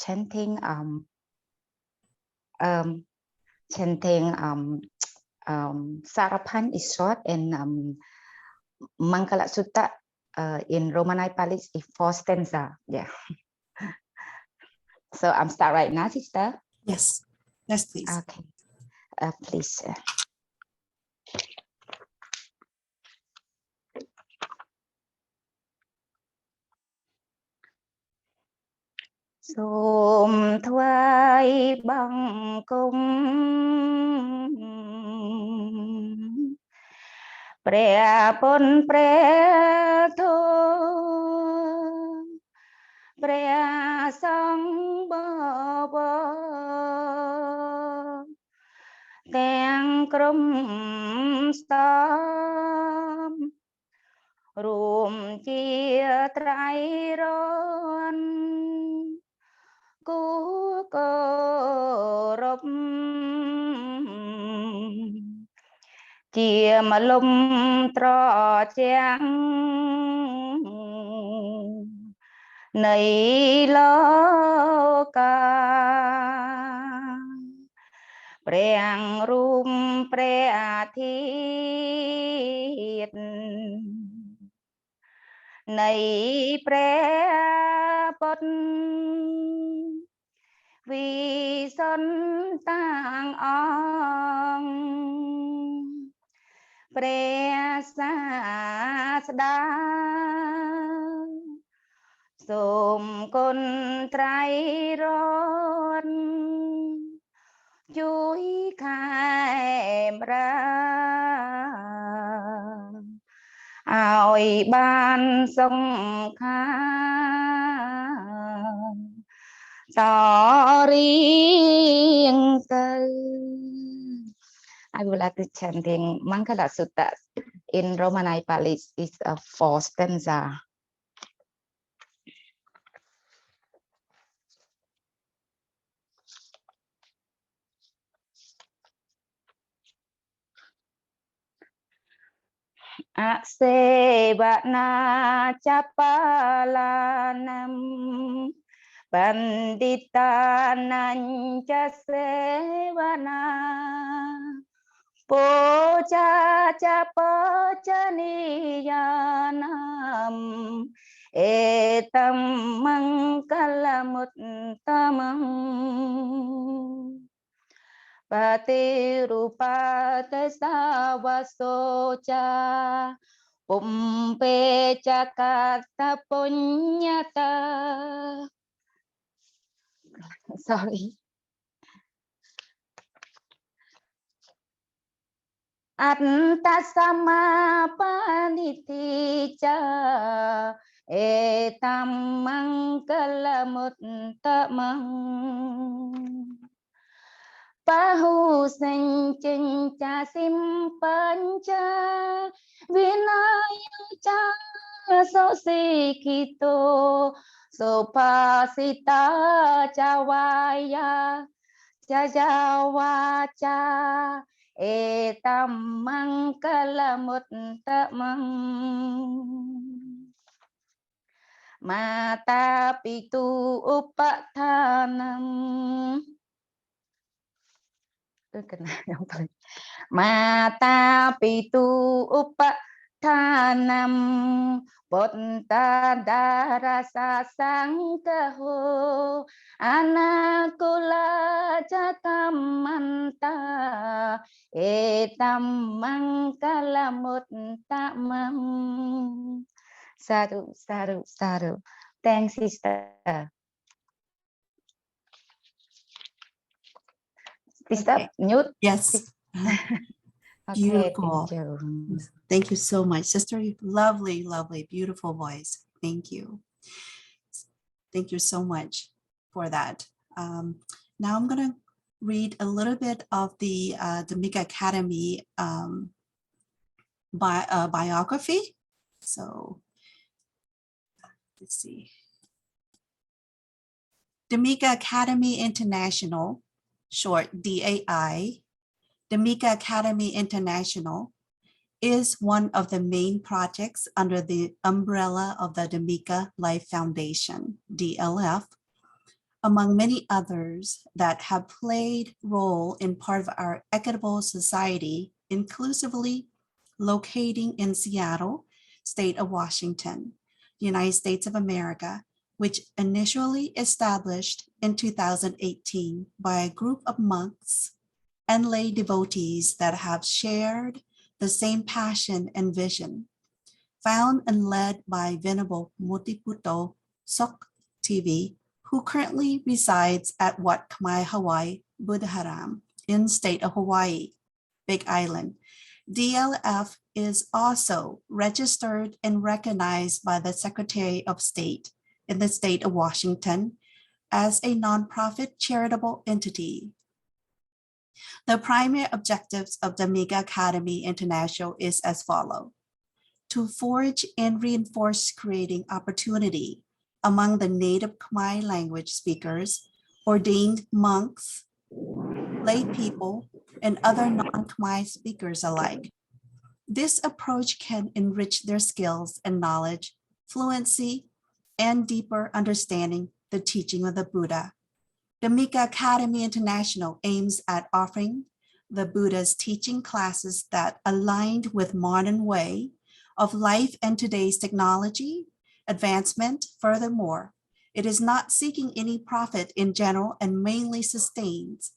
chanting chanting Sarapan is short, and Mangala Sutta in Romanized Pali is 4 stanza. Yeah. So I'm start right now, sister. Yes. Yes, please. Okay. Please. Sôm thoái bằng cung Pre pon pre thô Pre song bò bò Teng krum stom Rùm chia trái rôn Cú cơ rộp Chia mà lùm trò chang Này lo ca Preang rùm pre thiết Này pre bot Vì son tang ong Pre sa đa Sôm con trái rôn Chuối khai ra Ôi ban sông kha Tỏ riêng tư. I would like to chanting Mangala Sutta in Romanized Pali is a 4 stanza. Ase bana chapalanam Pandita nancha sevana Pocha chapa chaniyanam Etam mangkalamuttamam Pati rupa tesavasocha Pumpe cakata punyata. Sorry. Anta sama paniticha etam mangkalamuttamam Pahu sinh chinh cha sim pancha Vinaya so sikito Sopasita chawaya Jajawacha etam mangkalamuttamam Mata pitu upathanam Mata pitu upathanam Botta darasa sangkaho Anakula jatamanta Etam mangkalamuttamam. Sadhu, sadhu, sadhu. Thanks, sister. Sister, okay. Mute. Yes. Okay, beautiful. Thank you. Thank you so much, sister. Lovely, lovely, beautiful voice. Thank you. Thank you so much for that. Now I'm going to read a little bit of the Dhammika Academy biography. So let's see. Dhammika Academy International, short DAI, Dhammika Academy International is one of the main projects under the umbrella of the Dhammika Life Foundation, DLF, among many others that have played role in part of our equitable society, inclusively locating in Seattle, state of Washington, United States of America, which initially established in 2018 by a group of monks and lay devotees that have shared the same passion and vision, found and led by Venerable Mutiputo Sok TV, who currently resides at Wat Khmer Hawaii Buddharam in state of Hawaii, Big Island. DLF is also registered and recognized by the Secretary of State in the state of Washington as a nonprofit charitable entity. The primary objectives of Dhammika Academy International is as follows: to forge and reinforce creating opportunity among the native Khmer language speakers, ordained monks, lay people, and other non-Khmer speakers alike. This approach can enrich their skills and knowledge, fluency, and deeper understanding the teaching of the Buddha. Dhammika Academy International aims at offering the Buddha's teaching classes that aligned with modern way of life and today's technology advancement. Furthermore, it is not seeking any profit in general and mainly sustains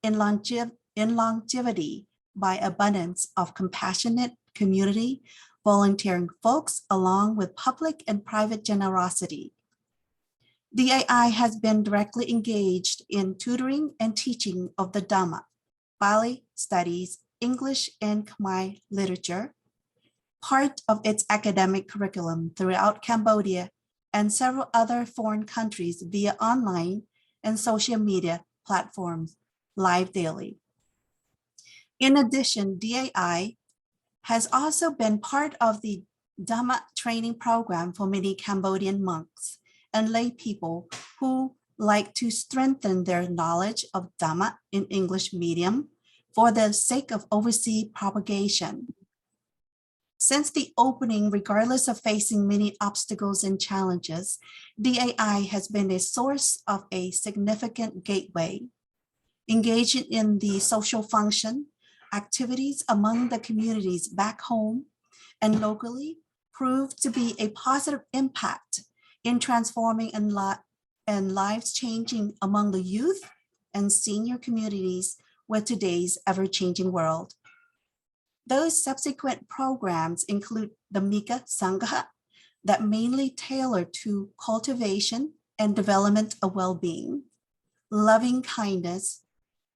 in longevity by abundance of compassionate community, volunteering folks, along with public and private generosity. DAI has been directly engaged in tutoring and teaching of the Dhamma, Pali studies, English and Khmer literature, part of its academic curriculum throughout Cambodia and several other foreign countries via online and social media platforms, live daily. In addition, DAI has also been part of the Dhamma training program for many Cambodian monks and lay people who like to strengthen their knowledge of Dhamma in English medium for the sake of overseas propagation. Since the opening, regardless of facing many obstacles and challenges, DAI has been a source of a significant gateway. Engaging in the social function, activities among the communities back home and locally proved to be a positive impact in transforming and lives changing among the youth and senior communities with today's ever-changing world. Those subsequent programs include the Dhammika Sangha that mainly tailor to cultivation and development of well-being, loving kindness,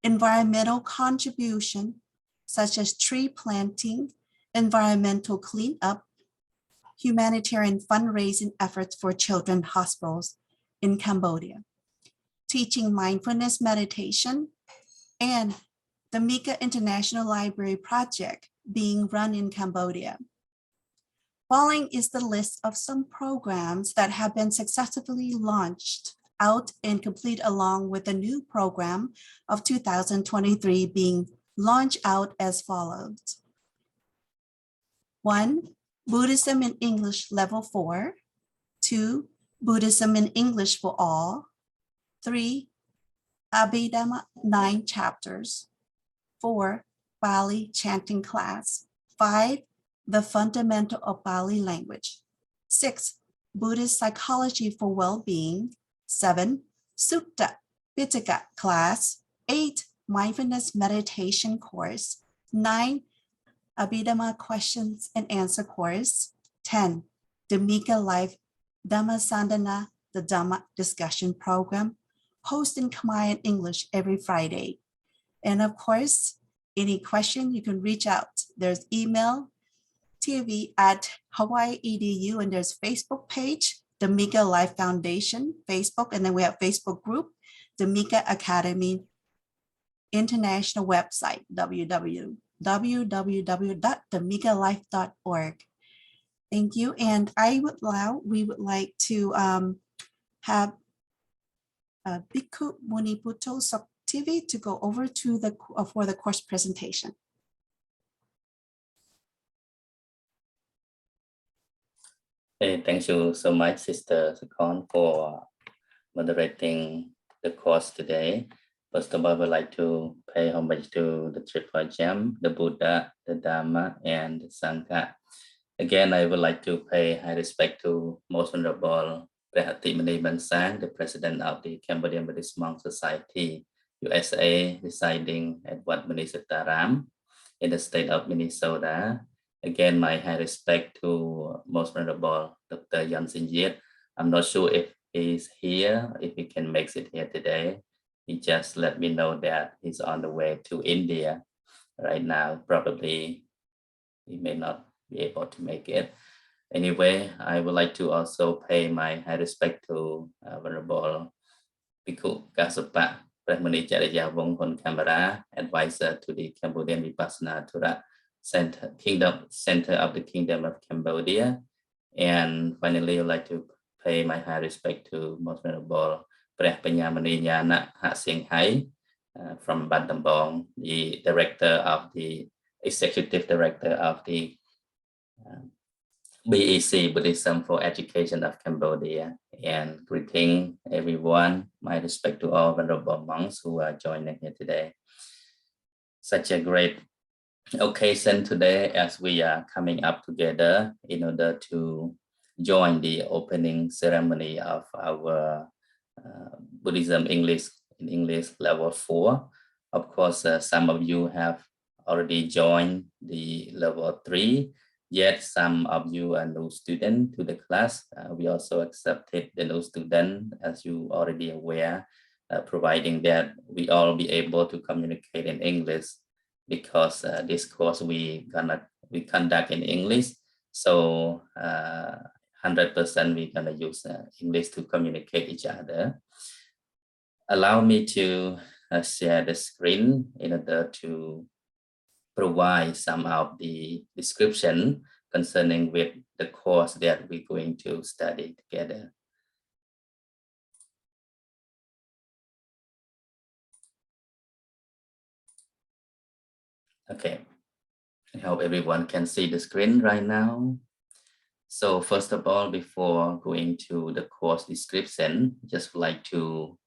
environmental contribution, such as tree planting, environmental cleanup, humanitarian fundraising efforts for children hospitals in Cambodia, teaching mindfulness meditation, and the Dhammika International Library project being run in Cambodia. Following is the list of some programs that have been successfully launched out and complete, along with the new program of 2023 being launched out as follows. 1, Buddhism in English Level 4. 2, Buddhism in English for All. 3, Abhidhamma 9 chapters. 4, Pali chanting class. 5, the fundamental of Pali language. 6, Buddhist psychology for well-being. 7, Sutta Pitaka class. 8, mindfulness meditation course. 9, Abhidhamma questions and answer course. 10, Dhammika Life Dhamma Sandhana, the Dhamma discussion program, hosted in Khmer and English every Friday. And of course, any question you can reach out. There's email, TV at Hawaii EDU, and there's Facebook page, Dhammika Life Foundation, Facebook, and then we have Facebook group, Dhammika Academy International website, www.dhammikalife.org. Thank you. And we would like to have Bhikkhu Muniputo Sok TV to go over to for the course presentation. Hey, thank you so much, Sister Sakon, for moderating the course today. First of all, I would like to pay homage to the Triple Gem, the Buddha, the Dhamma, and the Sangha. Again, I would like to pay high respect to Most Venerable Prehatimani Bansang, the President of the Cambodian Buddhist Monk Society, USA, residing at Wat Manisitaram in the state of Minnesota. Again, my high respect to Most Venerable Dr. Yan Sinh Yet. I'm not sure if he's here, if he can make it here today. He just let me know that he's on the way to India right now. Probably he may not be able to make it. Anyway, I would like to also pay my high respect to Venerable Bhikkhu Kasapa Brahmani Charya Wongkon Kamara, advisor to the Cambodian Vipassana Dhura Center of the Kingdom of Cambodia. And finally, I'd like to pay my high respect to Most Venerable Preh Panyamani Nyana Hasing Hai from Bandambong, the executive director of the BEC, Buddhism for Education of Cambodia. And greeting everyone, my respect to all venerable monks who are joining here today. Such a great occasion today as we are coming up together in order to join the opening ceremony of our Buddhism English level 4. Of course, some of you have already joined the level 3, yet some of you are new student to the class. We also accepted the new student, as you already aware, providing that we all be able to communicate in English, because this course we conduct in English. So 100% we're gonna use English to communicate each other. Allow me to share the screen in order to provide some of the description concerning with the course that we're going to study together. Okay, I hope everyone can see the screen right now. So first of all, before going to the course description, just would like to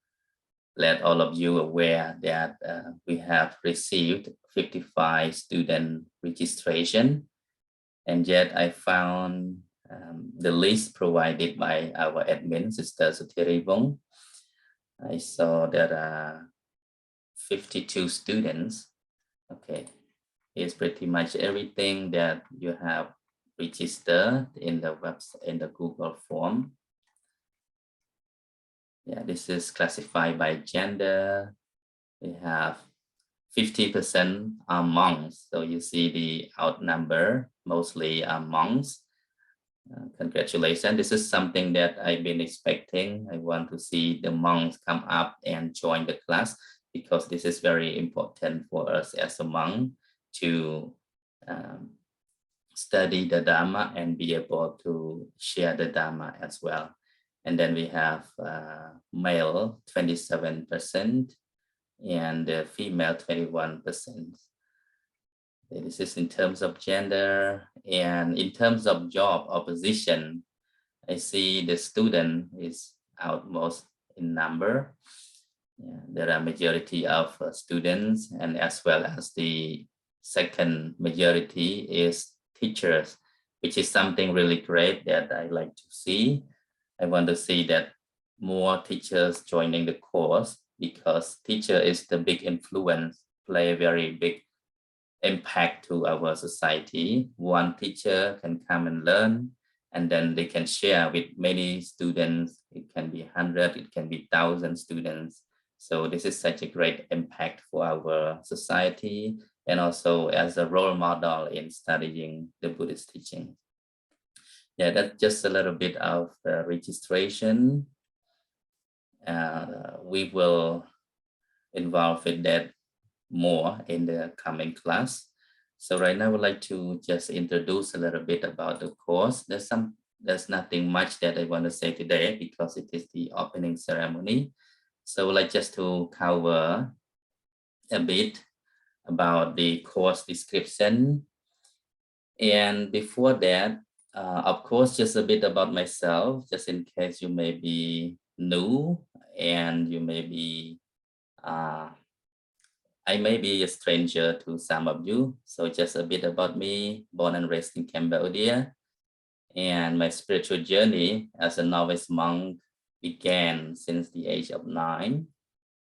let all of you aware that we have received 55 student registration, and yet I found the list provided by our admin, Sister Suthirivong. I saw there are 52 students. Okay, it's pretty much everything that you have registered in the website, in the Google form. Yeah, this is classified by gender. We have 50% are monks. So you see the outnumber mostly are monks. Congratulations. This is something that I've been expecting. I want to see the monks come up and join the class, because this is very important for us as a monk to study the Dhamma and be able to share the Dhamma as well. And then we have male 27% and female 21%. This is in terms of gender, and in terms of job or position, I see the student is outmost in number. Yeah, there are majority of students, and as well as the second majority is teachers, which is something really great that I like to see. I want to see that more teachers joining the course, because teacher is the big influence, play a very big impact to our society. One teacher can come and learn, and then they can share with many students. It can be 100, it can be 1,000 students. So this is such a great impact for our society, and also as a role model in studying the Buddhist teaching. Yeah, that's just a little bit of registration. We will involve in that more in the coming class. So right now I would like to just introduce a little bit about the course. There's nothing much that I want to say today, because it is the opening ceremony. So I would like just to cover a bit about the course description. And before that, of course, just a bit about myself, just in case you may be new and you may be, I may be a stranger to some of you. So just a bit about me, born and raised in Cambodia. And my spiritual journey as a novice monk began since the age of 9.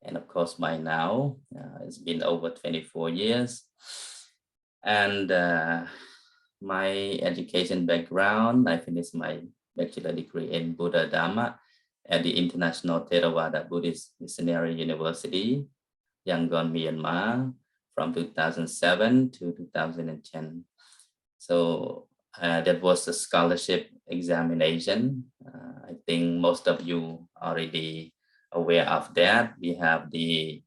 And of course, by now, it's been over 24 years. And my education background, I finished my bachelor degree in Buddha Dhamma at the International Theravada Buddhist Missionary University, Yangon, Myanmar, from 2007 to 2010. So that was a scholarship examination. I think most of you already aware of that. We have the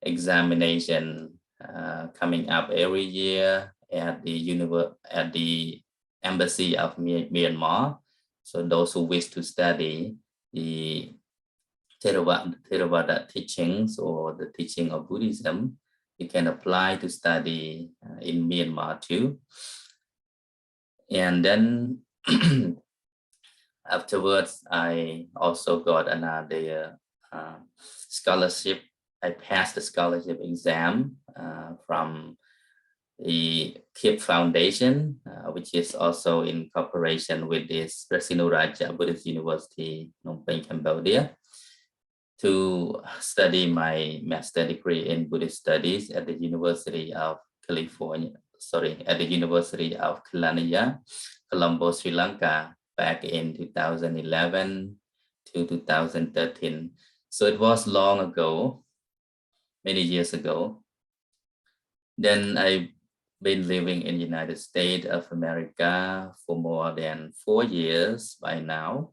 examination coming up every year at the embassy of Myanmar. So those who wish to study the Theravada teachings or the teaching of Buddhism, you can apply to study in Myanmar too. And then afterwards, I also got another scholarship. I passed the scholarship exam from the KIP Foundation, which is also in cooperation with this Raja Buddhist University, Phnom Penh, Cambodia, to study my master degree in Buddhist studies at the University of at the University of Kelaniya, Colombo, Sri Lanka, back in 2011 to 2013. So it was long ago, many years ago. Then I've been living in the United States of America for more than 4 years by now.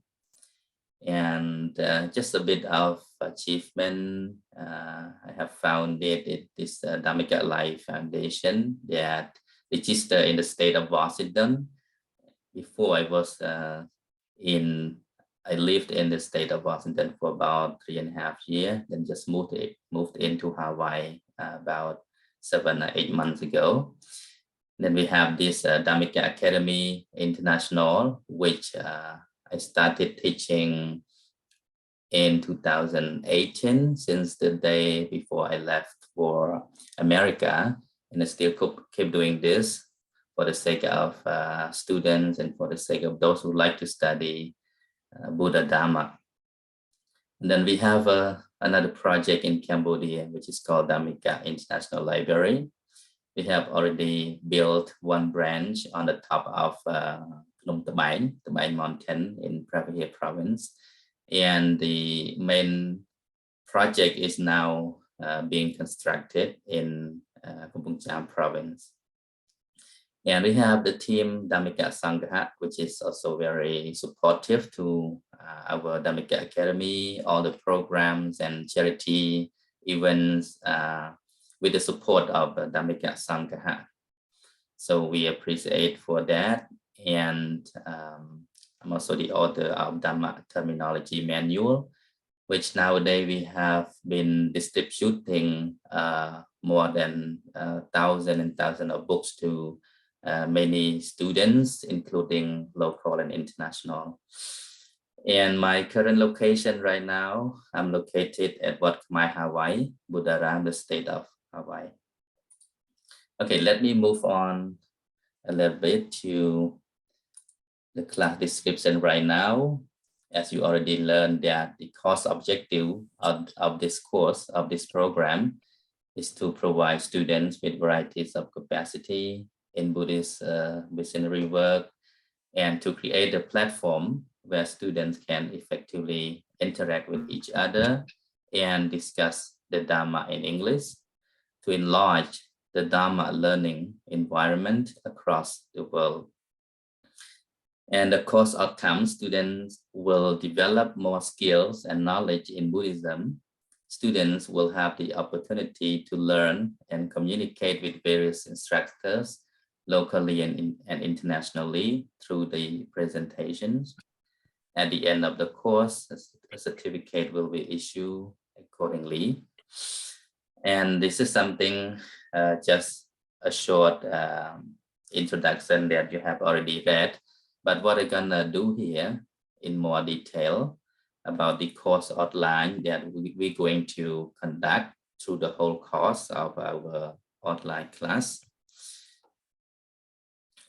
And just a bit of achievement, I have founded this Dhammika Life Foundation that registered in the state of Washington. Before I lived in the state of Washington for about 3.5 years, then just moved into Hawaii about 7 or 8 months ago. Then we have this Dhammika Academy International, which I started teaching in 2018, since the day before I left for America, and I still keep doing this for the sake of students and for the sake of those who like to study Buddha Dhamma. And then we have another project in Cambodia, which is called Dhammika International Library. We have already built one branch on the top of Phnom Penh Mountain in Pravia province. And the main project is now being constructed in Kampong Cham province. And we have the team Dhammika Sangha, which is also very supportive to our Dhammika Academy, all the programs and charity events with the support of Dhammika Sangha. So we appreciate for that. And I'm also the author of Dhamma Terminology Manual, which nowadays we have been distributing more than 1,000 and thousands of books to many students, including local and international. And my current location right now, I'm located at Wat Khmer, Hawaii, Budaram, the state of Hawaii. Okay, let me move on a little bit to the class description right now. As you already learned, that the course objective of this course, of this program, is to provide students with varieties of capacity in Buddhist missionary work, and to create a platform where students can effectively interact with each other and discuss the Dhamma in English, to enlarge the Dhamma learning environment across the world. And the course outcomes, students will develop more skills and knowledge in Buddhism. Students will have the opportunity to learn and communicate with various instructors locally and internationally through the presentations. At the end of the course, a certificate will be issued accordingly. And this is something, just a short introduction that you have already read. But what I'm gonna do here in more detail, about the course outline that we're going to conduct through the whole course of our online class.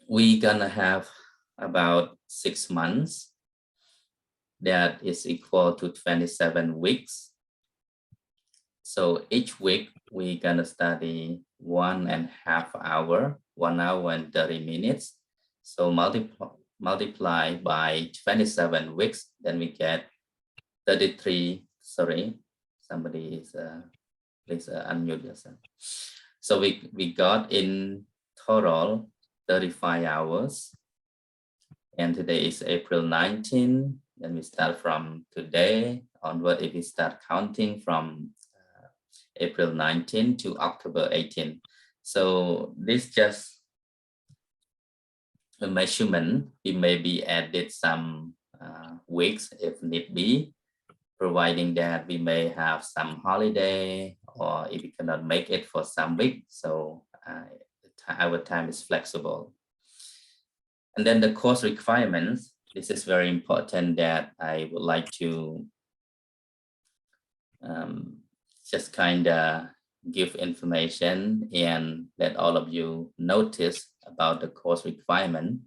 We're gonna have about 6 months. That is equal to 27 weeks. So each week we're gonna study 1.5 hours, 1 hour and 30 minutes. So multiply by 27 weeks, then we get 33. Sorry, somebody is please unmute yourself. So we got in total 35 hours, and today is April 19. Then we start from today onward. If we start counting from April 19 to October 18. So this just a measurement. We maybe added some weeks if need be, providing that we may have some holiday, or if we cannot make it for some week. So our time is flexible. And then the course requirements. This is very important that I would like to just kind of give information and let all of you notice about the course requirement.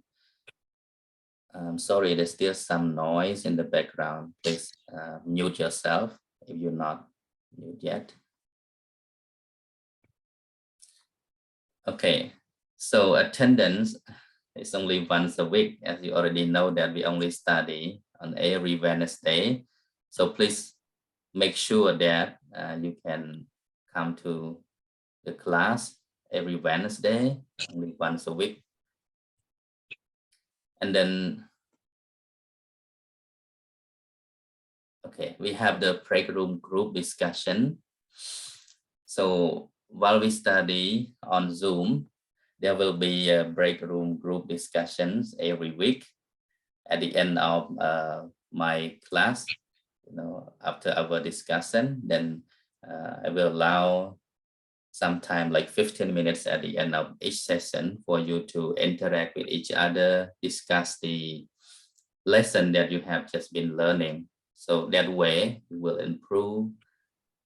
Sorry, there's still some noise in the background. Please mute yourself if you're not mute yet. Okay, so attendance is only once a week. As you already know that we only study on every Wednesday. So please make sure that you can come to the class every Wednesday, only once a week. And then, okay, we have the break room group discussion. So while we study on Zoom, there will be a break room group discussions every week at the end of my class. You know, after our discussion, then I will allow some time, like 15 minutes at the end of each session, for you to interact with each other, discuss the lesson that you have just been learning. So that way you will improve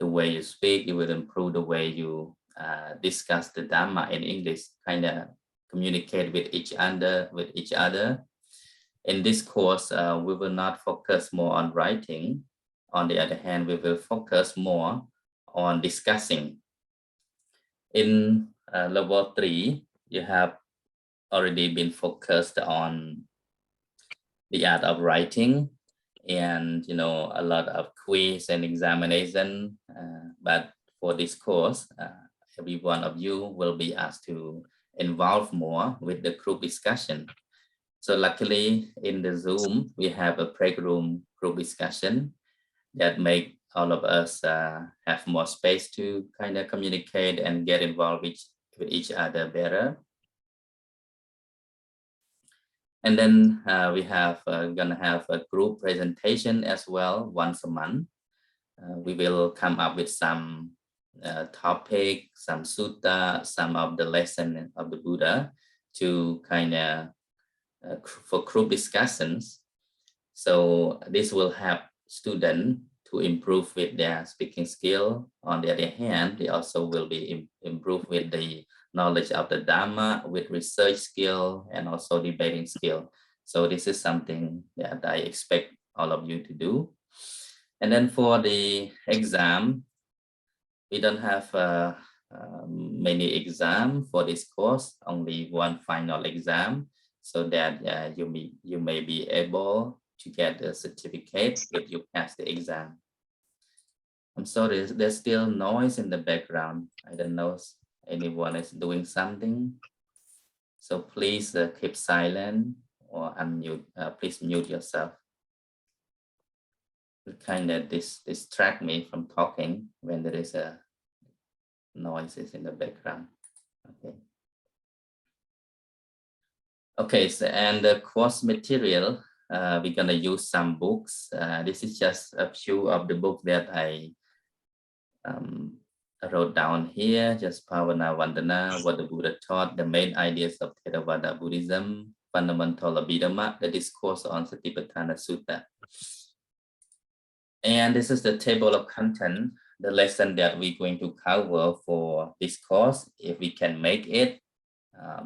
the way you speak, you will improve the way you discuss the Dhamma in English, kind of communicate with each other. In this course, we will not focus more on writing. On the other hand, we will focus more on discussing. In level 3, you have already been focused on the art of writing, and you know, a lot of quiz and examination. But for this course, every one of you will be asked to involve more with the group discussion. So luckily in the Zoom, we have a break room group discussion that make all of us have more space to kind of communicate and get involved with each other better. And then we have gonna have a group presentation as well once a month. We will come up with some topic, some sutta, some of the lesson of the Buddha to kind of for group discussions. So this will help students to improve with their speaking skill. On the other hand, they also will be improved with the knowledge of the Dhamma, with research skill and also debating skill. So this is something that I expect all of you to do. And then for the exam, we don't have many exams for this course, only one final exam, so that you may be able to get a certificate if you pass the exam. I'm sorry, there's still noise in the background. I don't know if anyone is doing something. So please keep silent or unmute. Please mute yourself. It kind of distract me from talking when there is a noises in the background. Okay. Okay, so and the course material, we're gonna use some books. This is just a few of the books that I wrote down here. Just Pavana Vandana, what the Buddha taught, the main ideas of Theravada Buddhism, fundamental Abhidhamma, the discourse on Satipatthana Sutta. And this is the table of content, the lesson that we're going to cover for this course, if we can make it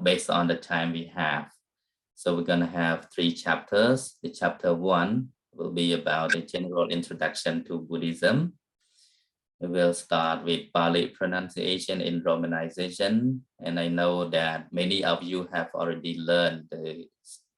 based on the time we have. So we're going to have 3 chapters. The chapter 1 will be about a general introduction to Buddhism. We will start with Pali pronunciation in Romanization. And I know that many of you have already learned the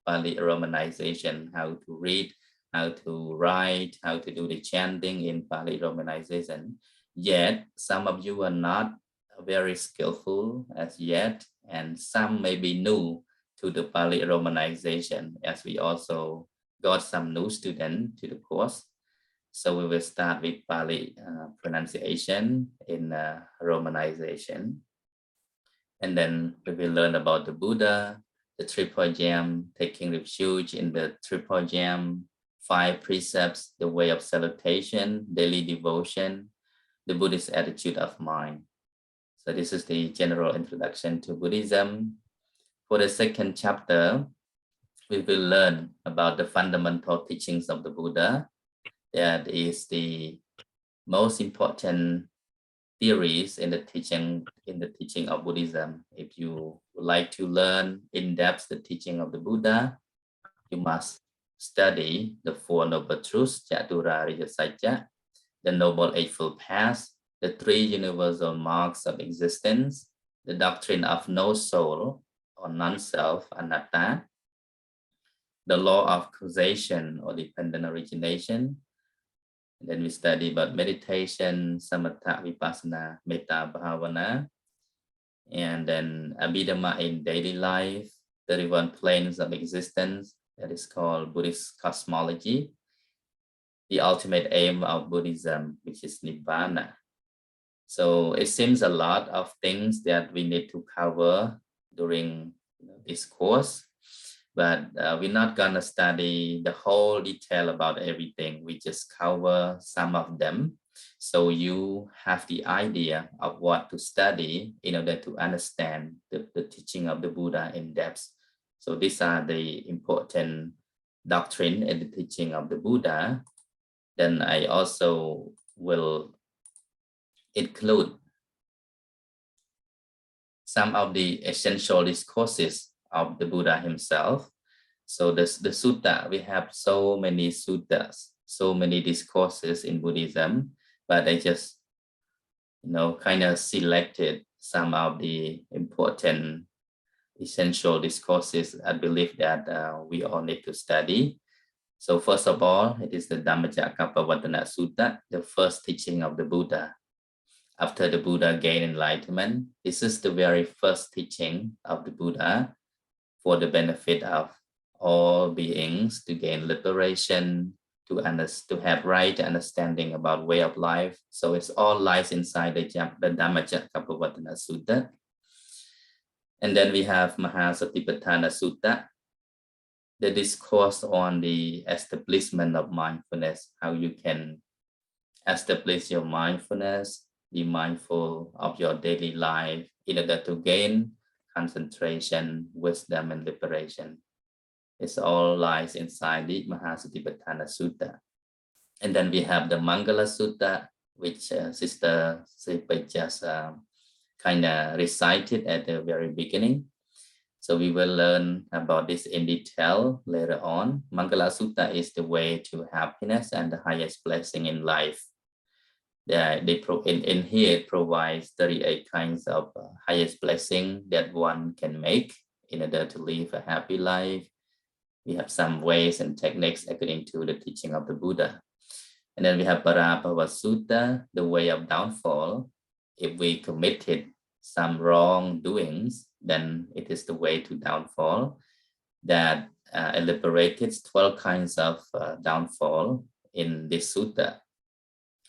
Pali Romanization, how to read, how to write, how to do the chanting in Pali Romanization. Yet, some of you are not very skillful as yet, and some may be new to the Pali Romanization, as we also got some new students to the course. So we will start with Pali pronunciation in Romanization. And then we will learn about the Buddha, the Triple Gem, taking refuge in the Triple Gem, 5 precepts, the way of salutation, daily devotion, the Buddhist attitude of mind. So this is the general introduction to Buddhism. For the second chapter, we will learn about the fundamental teachings of the Buddha. That is the most important theories in the teaching of Buddhism. If you would like to learn in depth the teaching of the Buddha, you must study the 4 Noble Truths, Dhura, Satya, the Noble Eightfold Paths, the 3 Universal Marks of Existence, the Doctrine of No Soul or Non-Self, Anatta, the Law of Causation or Dependent Origination. And then we study about meditation, samatha, vipassana, metta, bhavana, and then abhidhamma in daily life, 31 planes of existence, that is called Buddhist cosmology, the ultimate aim of Buddhism, which is Nibbana. So it seems a lot of things that we need to cover during this course. But we're not gonna study the whole detail about everything. We just cover some of them. So you have the idea of what to study in order to understand the teaching of the Buddha in depth. So these are the important doctrine and the teaching of the Buddha. Then I also will include some of the essential discourses of the Buddha himself. So the sutta, we have so many suttas, so many discourses in Buddhism, but I just, kind of selected some of the important essential discourses I believe that we all need to study. So first of all, it is the Dhammika Sutta, the first teaching of the Buddha. After the Buddha gained enlightenment, this is the very first teaching of the Buddha for the benefit of all beings to gain liberation, to have right understanding about way of life. So it's all lies inside the Dhammika Sutta. And then we have Mahasatipatthana Sutta, the discourse on the establishment of mindfulness, how you can establish your mindfulness, be mindful of your daily life in order to gain concentration, wisdom, and liberation. It's all lies inside the Mahasatipatthana Sutta. And then we have the Mangala Sutta, which Sister Sipa just kind of recited at the very beginning. So we will learn about this in detail later on. Mangala Sutta is the way to happiness and the highest blessing in life. In here it provides 38 kinds of highest blessing that one can make in order to live a happy life. We have some ways and techniques according to the teaching of the Buddha. And then we have Parabhava Sutta, the way of downfall. If we committed some wrongdoings, then it is the way to downfall. That elaborated 12 kinds of downfall in this sutta.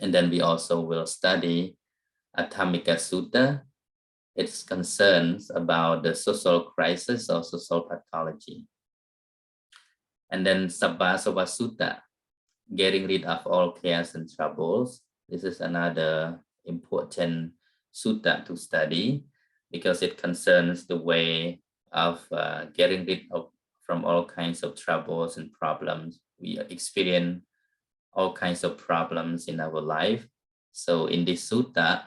And then we also will study Dhammika Sutta. It concerns about the social crisis or social pathology. And then Sabbasava Sutta, getting rid of all cares and troubles. This is another important sutta to study because it concerns the way of getting rid of from all kinds of troubles and problems we experience all kinds of problems in our life. So in this sutta,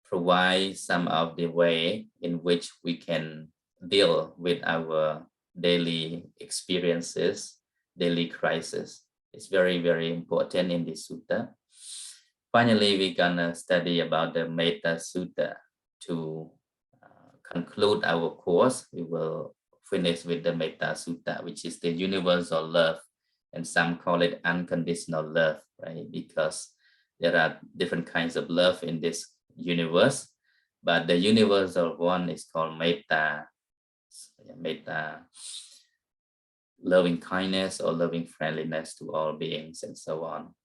provide some of the way in which we can deal with our daily experiences, daily crisis. It's very, very important in this sutta. Finally, we're gonna study about the Metta Sutta. To conclude our course, we will finish with the Metta Sutta, which is the universal love, and some call it unconditional love, right? Because there are different kinds of love in this universe, but the universal one is called Metta, loving kindness or loving friendliness to all beings, and so on.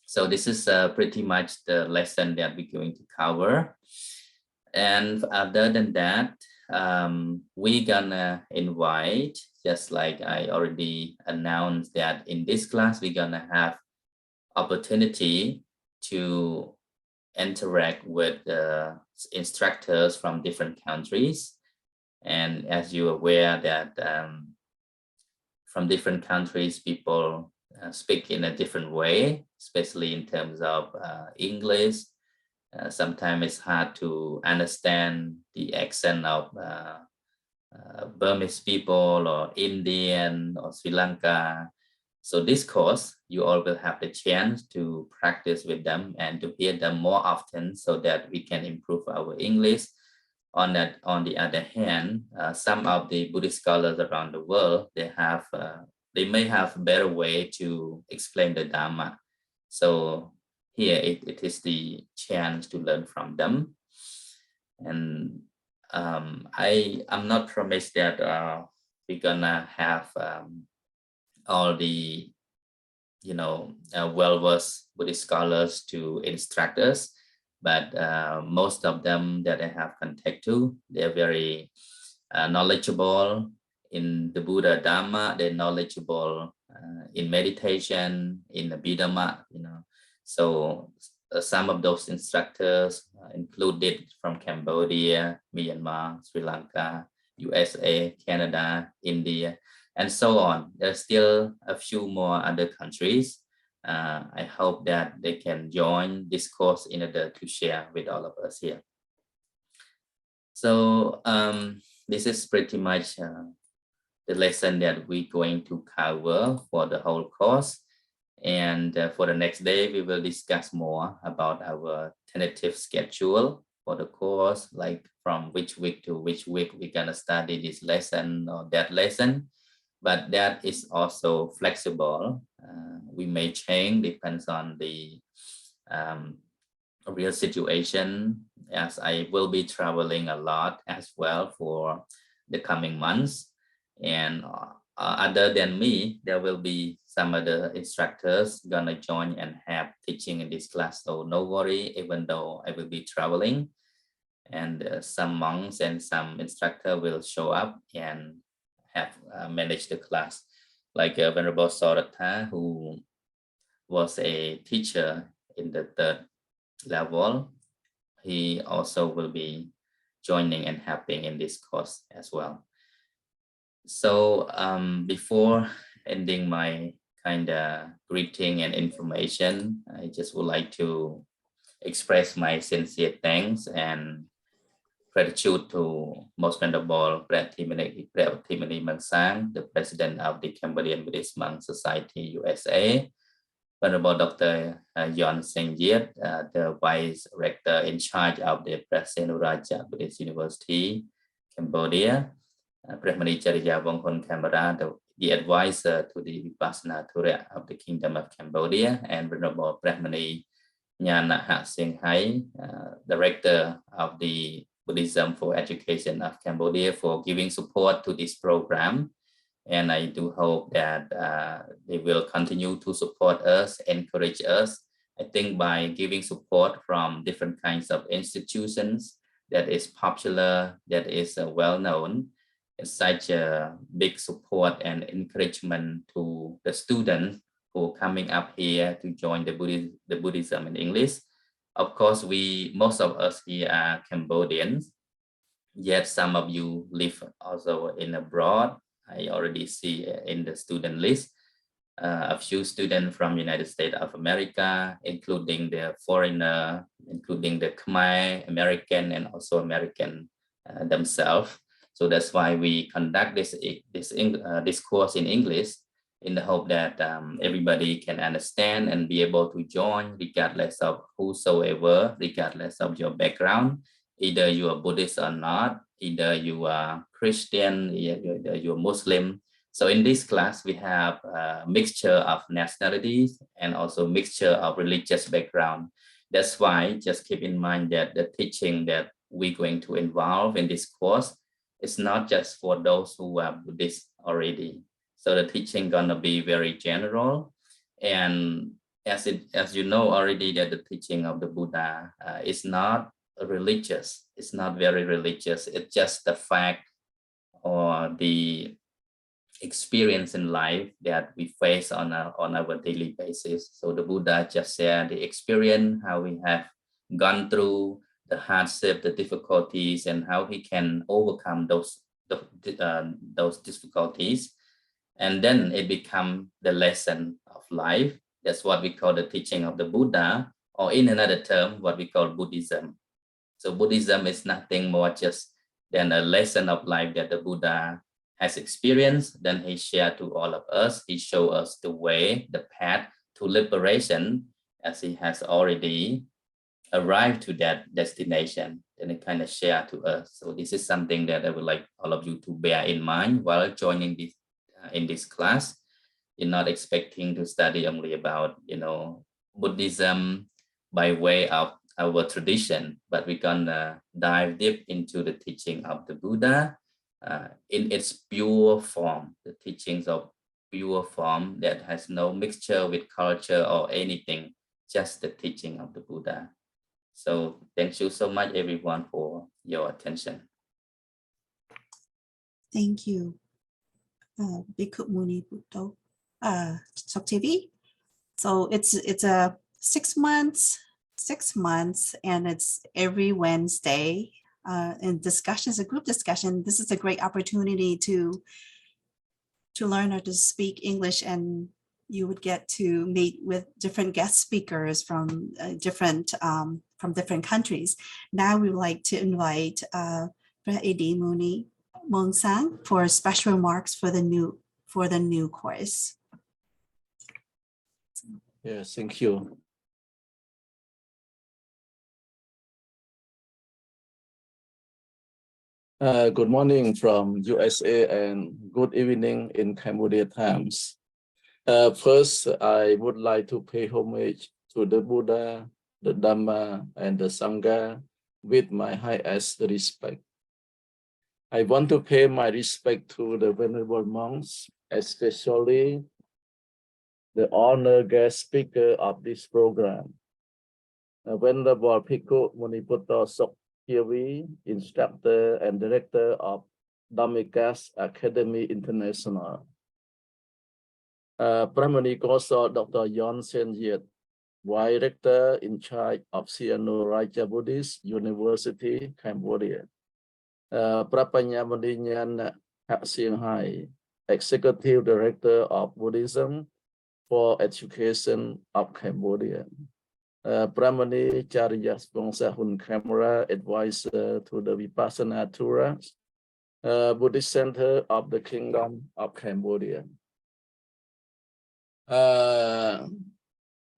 So this is pretty much the lesson that we're going to cover. And other than that, we're gonna invite, just like I already announced, that in this class, we're gonna have opportunity to interact with instructors from different countries. And as you're aware that from different countries, people speak in a different way, especially in terms of English. Sometimes it's hard to understand the accent of Burmese people or Indian or Sri Lanka. So this course, you all will have the chance to practice with them and to hear them more often so that we can improve our English. On the other hand, some of the Buddhist scholars around the world, they may have a better way to explain the Dhamma. So here it is the chance to learn from them. And I'm not promised that we're gonna have all the well-versed Buddhist scholars to instruct us, but most of them that I have contact to, they're very knowledgeable in the Buddha Dhamma. They're knowledgeable in meditation, in the Abhidhamma, So some of those instructors included from Cambodia, Myanmar, Sri Lanka, USA, Canada, India, and so on. There's still a few more other countries. I hope that they can join this course in order to share with all of us here. So this is pretty much the lesson that we're going to cover for the whole course. And for the next day, we will discuss more about our tentative schedule for the course, like from which week to which week we're gonna study this lesson or that lesson. But that is also flexible. We may change, depends on the real situation, as I will be traveling a lot as well for the coming months. And other than me, there will be some other instructors gonna join and have teaching in this class. So no worry, even though I will be traveling, and some monks and some instructor will show up and have managed the class. Like Venerable Saratha, who was a teacher in the 3rd level, he also will be joining and helping in this course as well. So before ending my kind of greeting and information, I just would like to express my sincere thanks and gratitude to Most Venerable Pratimani Mangsang, the President of the Cambodian Buddhist Monk Society, USA, Venerable Dr. Yon Sengyet, the Vice Rector in charge of the Prasenuraja Buddhist University, Cambodia, Brahmani Chariya Wongkon Canberra, the advisor to the Vipassana Dhura of the Kingdom of Cambodia, and Venerable Brahmani Nyana Hat Sing Hai, Director of the Buddhism for Education of Cambodia, for giving support to this program. And I do hope that they will continue to support us, encourage us. I think by giving support from different kinds of institutions that is popular, that is well-known, it's such a big support and encouragement to the students who are coming up here to join the Buddhism in English. Of course, most of us here are Cambodians, yet some of you live also in abroad. I already see in the student list. a few students from United States of America, including the foreigner, including the Khmer, American, and also American themselves. So that's why we conduct this course in English, in the hope that everybody can understand and be able to join, regardless of whosoever, regardless of your background. Either you are Buddhist or not, either you are Christian, either you're Muslim. So in this class, we have a mixture of nationalities and also mixture of religious background. That's why just keep in mind that the teaching that we're going to involve in this course is not just for those who are Buddhist already. So the teaching gonna be very general, and as you know already, that the teaching of the Buddha is not religious. It's not very religious. It's just the fact or the experience in life that we face on our daily basis. So the Buddha just shared the experience, how we have gone through the hardship, the difficulties, and how he can overcome those difficulties. And then it becomes the lesson of life. That's what we call the teaching of the Buddha, or in another term, what we call Buddhism. So Buddhism is nothing more just than a lesson of life that the Buddha has experienced. Then he shared to all of us. He showed us the way, the path to liberation, as he has already arrived to that destination, and it kind of share to us. So this is something that I would like all of you to bear in mind while joining this in this class. You're not expecting to study only about Buddhism by way of our tradition, but we're gonna dive deep into the teaching of the Buddha in its pure form, the teachings of pure form that has no mixture with culture or anything, just the teaching of the Buddha. So thank you so much, everyone, for your attention. Thank you, Bhikkhu Muni Bhutto, Soktevi. So it's a 6 months, and it's every Wednesday. And discussions, a group discussion. This is a great opportunity to learn how to speak English, and you would get to meet with different guest speakers from different countries. Now we would like to invite Edi Muni Mongsang for special remarks for the new course. Yes, thank you. Good morning from USA and good evening in Cambodia times. First, I would like to pay homage to the Buddha, the Dhamma, and the Sangha with my highest respect. I want to pay my respect to the venerable monks, especially the honored guest speaker of this program, Venerable Bhikkhu Muni Bhutto Soktevi, instructor and director of Dhammika's Academy International. Primary Course Dr. Yon Sen Yet, Vice Rector in charge of Sihanouk Buddhist University, Cambodia. Prapanyamudinyan Hak Sing Hai, Executive Director of Buddhism for Education of Cambodia. Pramani Charyas Bongsahun Camera, Advisor to the Vipassana Dhura, Buddhist Center of the Kingdom of Cambodia.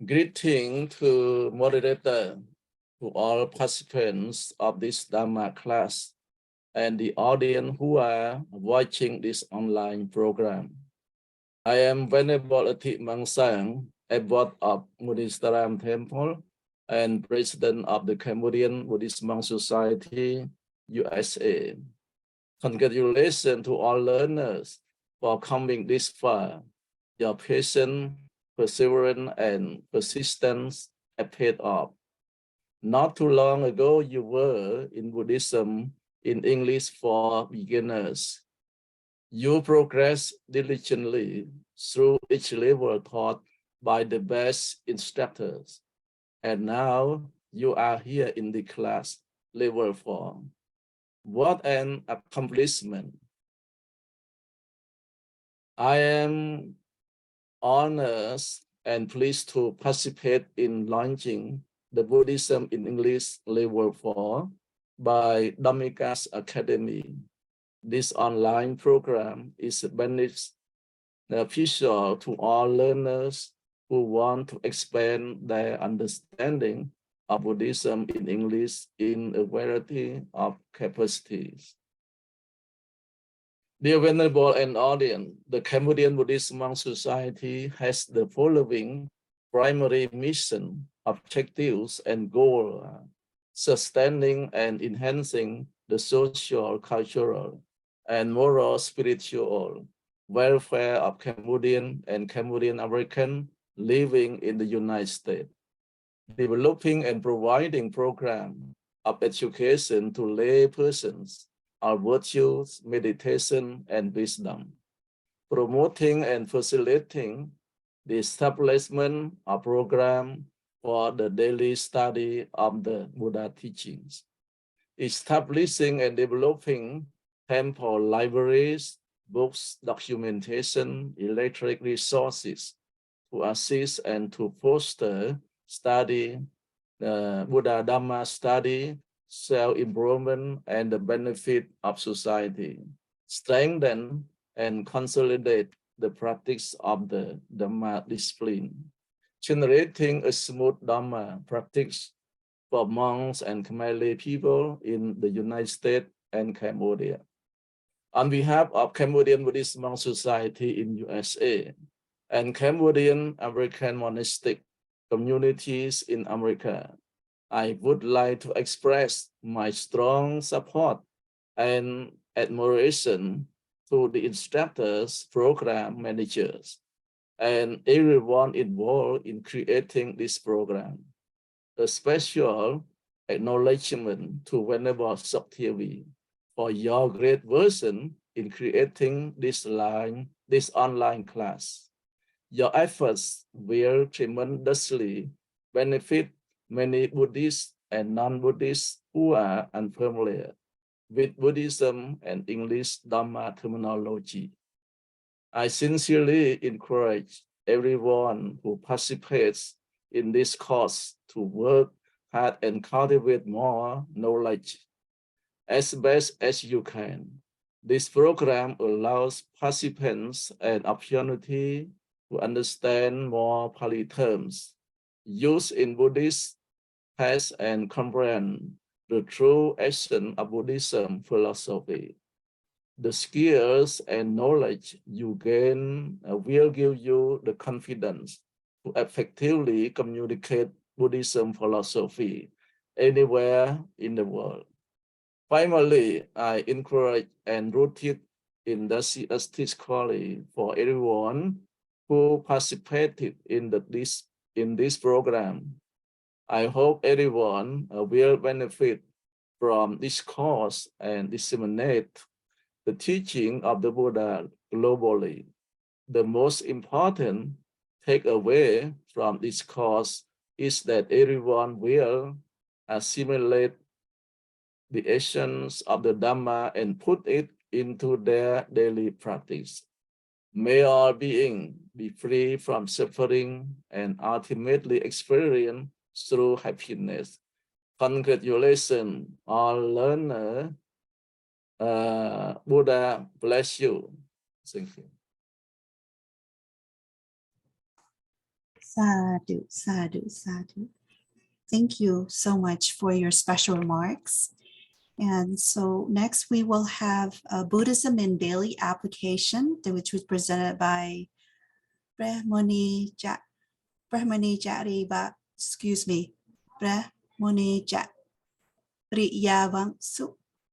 Greeting to moderator, to all participants of this Dhamma class, and the audience who are watching this online program. I am Venerable Ati Mangsang, abbot of Mudistaram Temple and president of the Cambodian Buddhist Monk Society, USA. Congratulations to all learners for coming this far. Your patience, perseverance, and persistence have paid off. Not too long ago, you were in Buddhism in English for beginners. You progress diligently through each level taught by the best instructors. And now you are here in the class level 4. What an accomplishment. I am honors and pleased to participate in launching the Buddhism in English Level 4 by Dhammika's Academy. This online program is beneficial to all learners who want to expand their understanding of Buddhism in English in a variety of capacities. Dear Venerable and audience, the Cambodian Buddhist Monk Society has the following primary mission, objectives, and goals: sustaining and enhancing the social, cultural, and moral, spiritual welfare of Cambodian and Cambodian American living in the United States, developing and providing programs of education to lay persons of virtues, meditation, and wisdom, promoting and facilitating the establishment of programs for the daily study of the Buddha teachings, establishing and developing temple libraries, books, documentation, electronic resources to assist and to foster study, Buddha Dhamma study, self-improvement, and the benefit of society, strengthen and consolidate the practice of the Dhamma discipline, generating a smooth Dhamma practice for monks and Khmer people in the United States and Cambodia. On behalf of Cambodian Buddhist Monk Society in USA and Cambodian American monastic communities in America, I would like to express my strong support and admiration to the instructors, program managers, and everyone involved in creating this program. A special acknowledgement to Venerable Sokthevi for your great vision in creating this online class. Your efforts will tremendously benefit many Buddhists and non-Buddhists who are unfamiliar with Buddhism and English Dhamma terminology. I sincerely encourage everyone who participates in this course to work hard and cultivate more knowledge as best as you can. This program allows participants an opportunity to understand more Pali terms used in Buddhist texts and comprehend the true essence of Buddhism philosophy. The skills and knowledge you gain will give you the confidence to effectively communicate Buddhism philosophy anywhere in the world. Finally, I encourage and rooted in the CST quality for everyone who participated in this program. I hope everyone will benefit from this course and disseminate the teaching of the Buddha globally. The most important takeaway from this course is that everyone will assimilate the essence of the Dhamma and put it into their daily practice. May all beings be free from suffering and ultimately experience true happiness. Congratulations, all learners. Buddha bless you. Thank you. Sadhu, sadhu, sadhu. Thank you so much for your special remarks. And so next we will have Buddhism in Daily Application, which was presented by Brahmani Jariva, Brahmani Jariya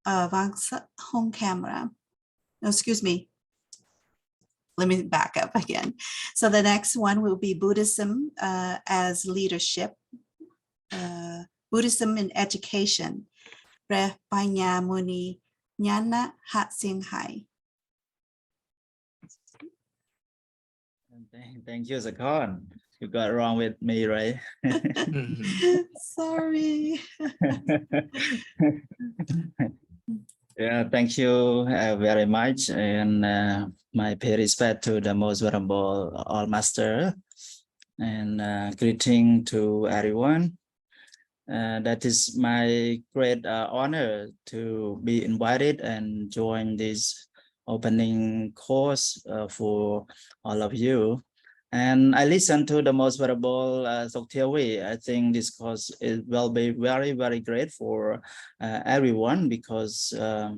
Vangsa home camera. No, excuse me. Let me back up again. So the next one will be Buddhism as leadership, Buddhism in education. Panya Muni Nyana Hat Sing Hai. Thank you, Sakon. You got wrong with me, right? Sorry. Yeah, thank you very much, and my pay respect to the most venerable All Master, and greeting to everyone. That is my great honor to be invited and join this opening course for all of you. And I listened to the most venerable Soktiawi. I think this course will be very, very great for everyone, because a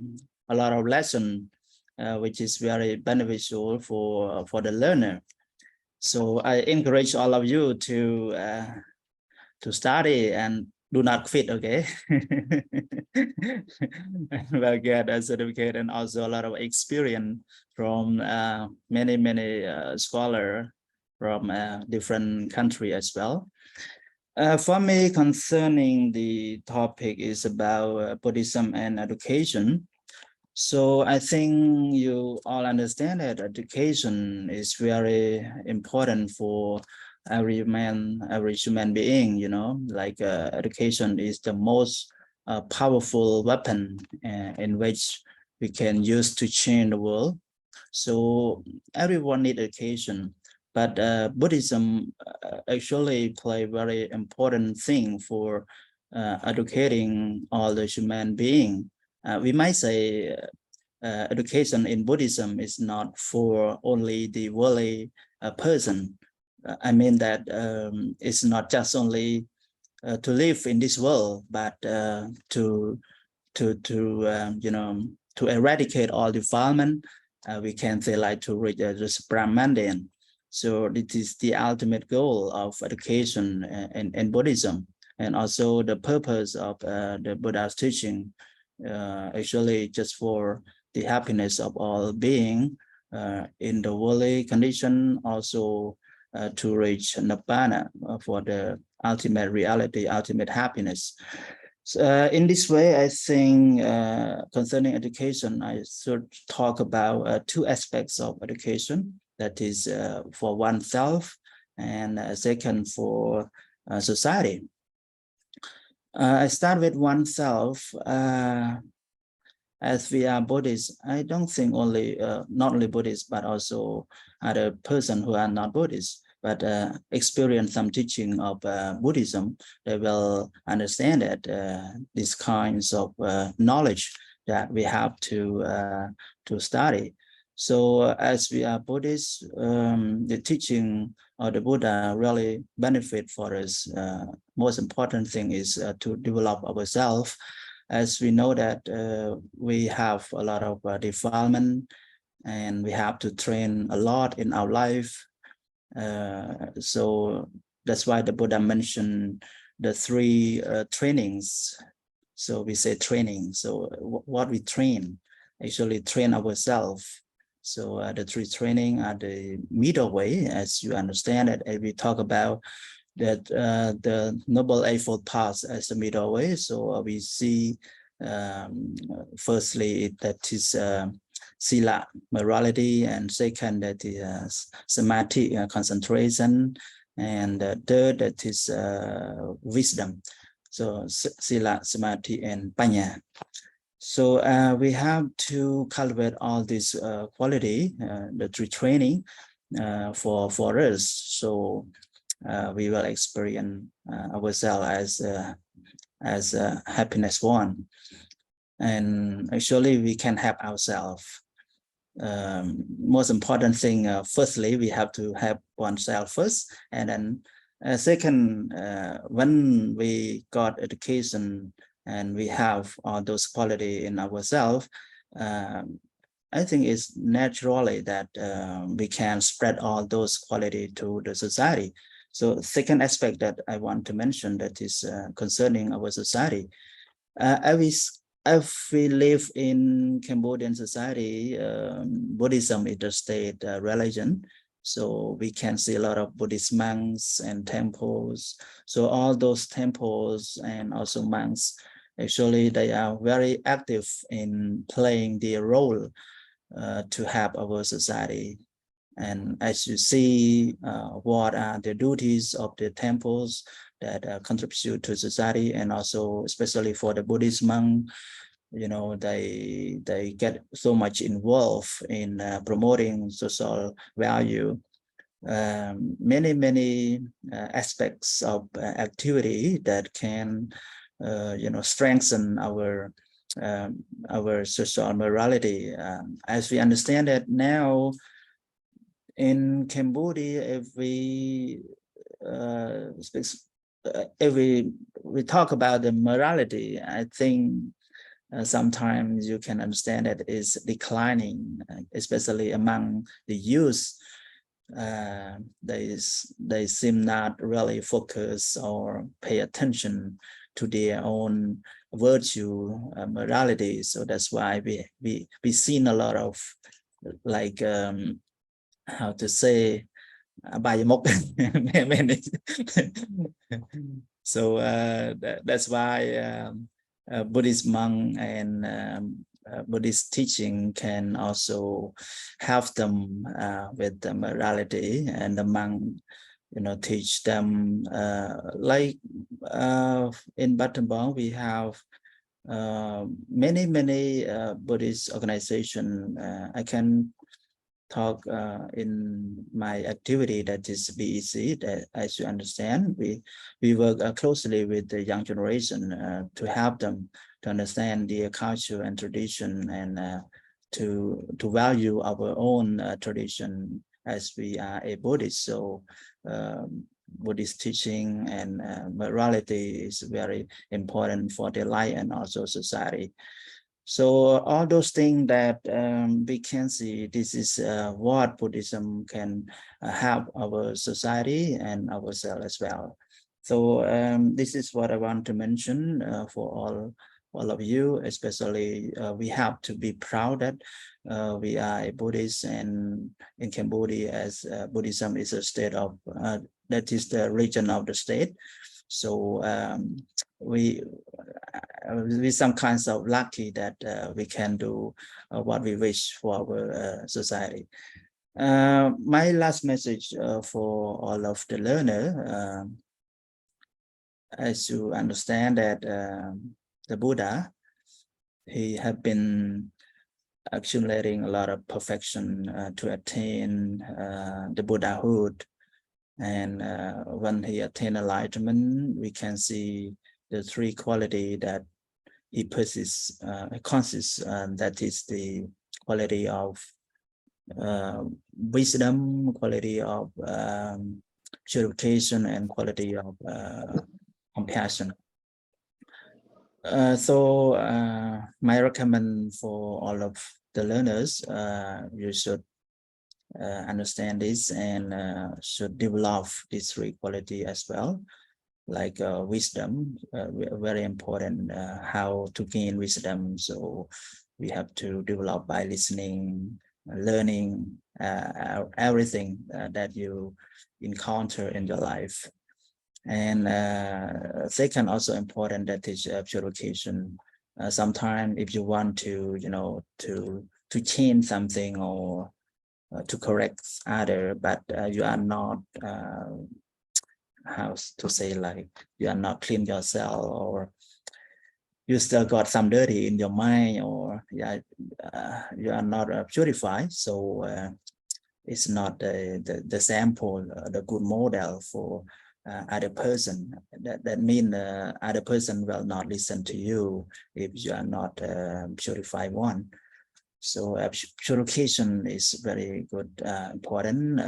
lot of lesson which is very beneficial for the learner. So I encourage all of you to study and do not quit, okay? We'll get a certificate and also a lot of experience from many scholars from different country as well. For me, concerning the topic is about Buddhism and education. So I think you all understand that education is very important for every man, every human being, you know, like education is the most powerful weapon in which we can use to change the world. So everyone needs education, but Buddhism actually play very important thing for educating all the human being. We might say education in Buddhism is not for only the worldly person. I mean that it's not just only to live in this world, but to you know, to eradicate all defilement. We can say like to reach the Brahmandan. So it is the ultimate goal of education in Buddhism, and also the purpose of the Buddha's teaching, actually just for the happiness of all being in the worldly condition, also to reach Nibbana for the ultimate reality, ultimate happiness. So, in this way, I think concerning education, I should talk about two aspects of education. That is for oneself, and second for society. I start with oneself. As we are Buddhists, I don't think only not only Buddhists, but also other person who are not Buddhists, but experience some teaching of Buddhism, they will understand that these kinds of knowledge that we have to study. So as we are Buddhists, the teaching of the Buddha really benefit for us. Most important thing is to develop ourselves. As we know that we have a lot of defilement, and we have to train a lot in our life. So that's why the Buddha mentioned the three trainings. So we say training. So what we train, actually train ourselves. So the three training are the middle way, as you understand it. And we talk about that the Noble Eightfold Path as the middle way. So we see firstly that is sila, morality, and second that is samadhi, concentration, and third that is wisdom. So sila, samadhi, and panya. So we have to cultivate all this quality, the three training for us. So we will experience ourselves as a happiness one, and actually we can help ourselves. Most important thing, firstly, we have to help oneself first, and then second, when we got education and we have all those quality in ourselves, I think it's naturally that we can spread all those quality to the society. So second aspect that I want to mention, that is concerning our society. If we live in Cambodian society, Buddhism is the state religion. So we can see a lot of Buddhist monks and temples. So all those temples and also monks, actually they are very active in playing their role to help our society. And as you see, what are the duties of the temples that contribute to society, and also especially for the Buddhist monk, they get so much involved in promoting social value. Many aspects of activity that can strengthen our social morality. As we understand it now in Cambodia, if we talk about the morality, I think sometimes you can understand that it's declining, especially among the youth. They seem not really focus or pay attention to their own virtue, morality. So that's why we seen a lot of like how to say many. So that's why Buddhist monk and Buddhist teaching can also help them with the morality, and the monk, teach them like in Battambang we have many Buddhist organization. I can talk in my activity, that is BEC, that as you understand, we work closely with the young generation to help them to understand their culture and tradition, and to value our own tradition, as we are a Buddhist. So Buddhist teaching and morality is very important for their life and also society. So all those things that we can see, this is what Buddhism can help our society and ourselves as well. So this is what I want to mention for all of you, especially we have to be proud that we are a Buddhist, and in Cambodia, as Buddhism is a state of, that is the region of the state. So we some kinds of lucky that we can do what we wish for our society. My last message for all of the learner, as you understand that the Buddha, he have been accumulating a lot of perfection to attain the Buddhahood. And when he attained enlightenment, we can see the three qualities that he possesses, consists, that is the quality of wisdom, quality of purification, and quality of compassion. So my recommend for all of the learners, you should understand this and should develop these three qualities as well, like wisdom, very important, how to gain wisdom. So we have to develop by listening, learning everything that you encounter in your life. And second, also important, that is purification. Sometimes if you want to, to change something or to correct other, but you are not, how to say, like you are not clean yourself, or you still got some dirty in your mind, or you are not purified. So it's not the sample, the good model for other person. That means other person will not listen to you if you are not purified one. So purification is very good, important,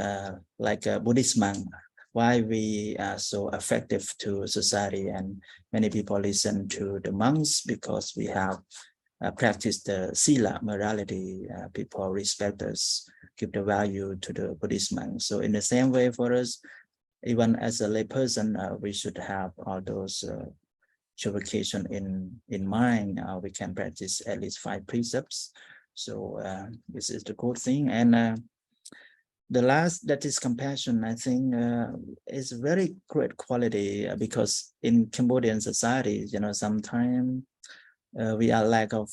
like a Buddhist monk. Why we are so effective to society, and many people listen to the monks, because we have practiced the sila, morality. People respect us, give the value to the Buddhist monks. So in the same way for us, even as a lay person, we should have all those purification in mind. We can practice at least 5 precepts. So this is the good thing. And the last, that is compassion, I think is very great quality, because in Cambodian society, sometimes we are lack of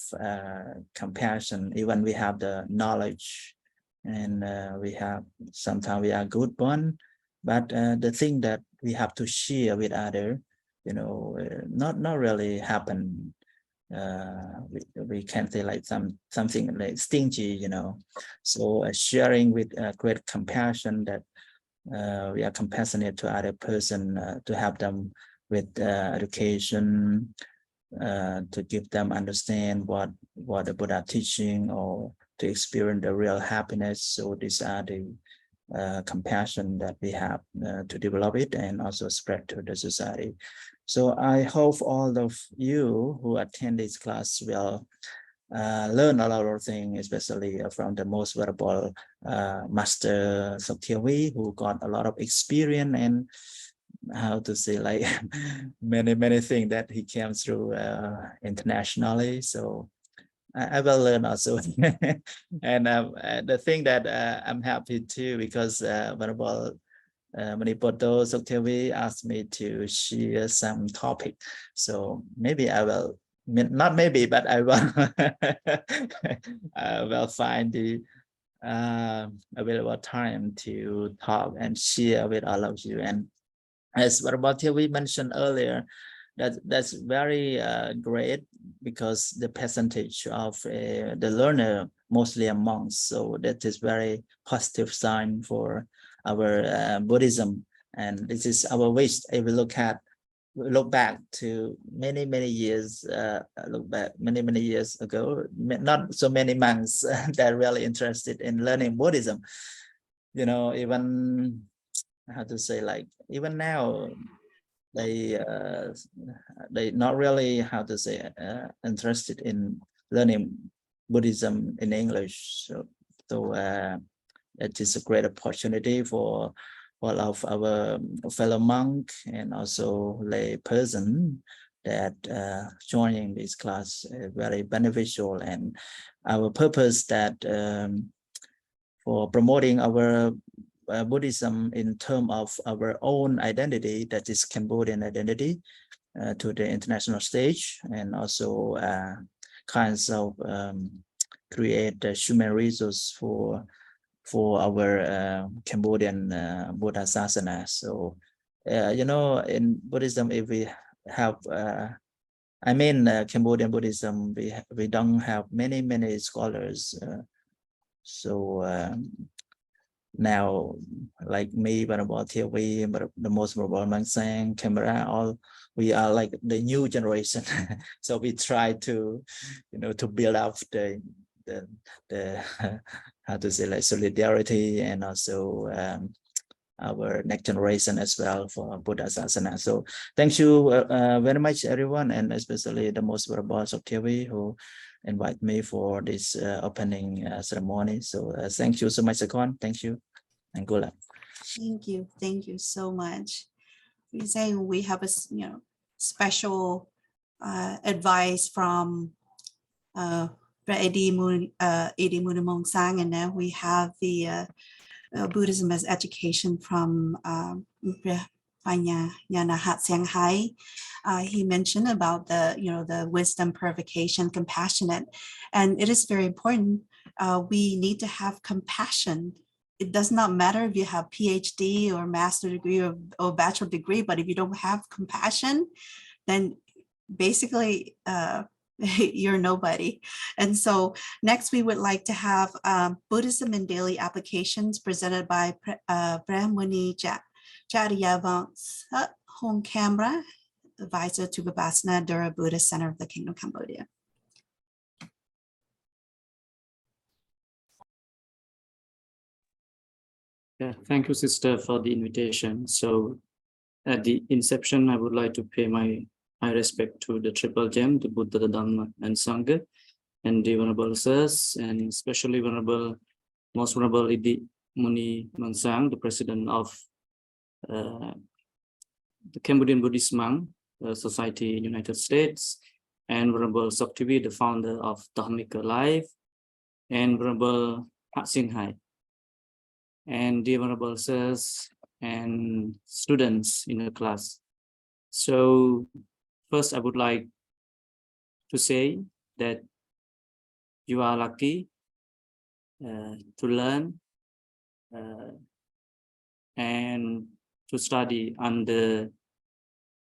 compassion. Even we have the knowledge, and we have, sometimes we are good one, but the thing that we have to share with other, not really happen. we can say like something like stingy, so sharing with great compassion that we are compassionate to other person to help them with education, to give them understand what the Buddha teaching, or to experience the real happiness. So these are the compassion that we have to develop it and also spread to the society. So I hope all of you who attend this class will learn a lot of things, especially from the most venerable Master Sakyawee, who got a lot of experience and how to say like many things that he came through internationally. So I will learn also. And the thing that I'm happy too, because Venerable Manipoto Sakyawee asked me to share some topic. So maybe I will, not maybe, but I will I will find the available time to talk and share with all of you. And as what we mentioned earlier, that's very great, because the percentage of the learner mostly are monks. So that is very positive sign for our Buddhism. And this is our wish. If we look back to many years, many years ago, not so many monks that are really interested in learning Buddhism. Even how to say, like, even now they not really, how to say, interested in learning Buddhism in English. So it is a great opportunity for all of our fellow monk and also lay person that joining this class very beneficial. And our purpose that for promoting our Buddhism in terms of our own identity, that is Cambodian identity, to the international stage, and also kinds of create human resource for our Cambodian Buddhisasana. So in Buddhism, if we have Cambodian Buddhism, we don't have many scholars. Now, like me, Venerable Thiawi, but the most Venerable Mangsang, Camera, we are like the new generation. So we try to, to build up the how to say, like, solidarity, and also our next generation as well for Buddhisasana. So thank you very much, everyone, and especially the most Venerable Thiawi, who invite me for this opening ceremony. So thank you so much, Sakon. Thank you, and good luck. Thank you so much. We say we have a special advice from Edi Munamongsang, and then we have the Buddhism as education from Panya Yanahat Shanghai. He mentioned about the wisdom, purification, compassionate, and it is very important. We need to have compassion. It does not matter if you have PhD or master degree or bachelor degree, but if you don't have compassion, then basically you're nobody. And so next we would like to have Buddhism in Daily Applications presented by Brahmani Charyavans Home Camera, advisor to Vipassana Dhura Buddhist Center of the Kingdom of Cambodia. Yeah, thank you, sister, for the invitation. So at the inception, I would like to pay my respect to the Triple Gem, the Buddha, the Dhamma, and Sangha, and the Venerable Sirs, and especially most Venerable Idi Muni Mansang, the president of the Cambodian Buddhist Monk Society in the United States, and Venerable Soktivi, the founder of Dhammika Life, and Venerable Sihanouk, and the Venerable Sirs and students in the class. So first, I would like to say that you are lucky to learn and to study under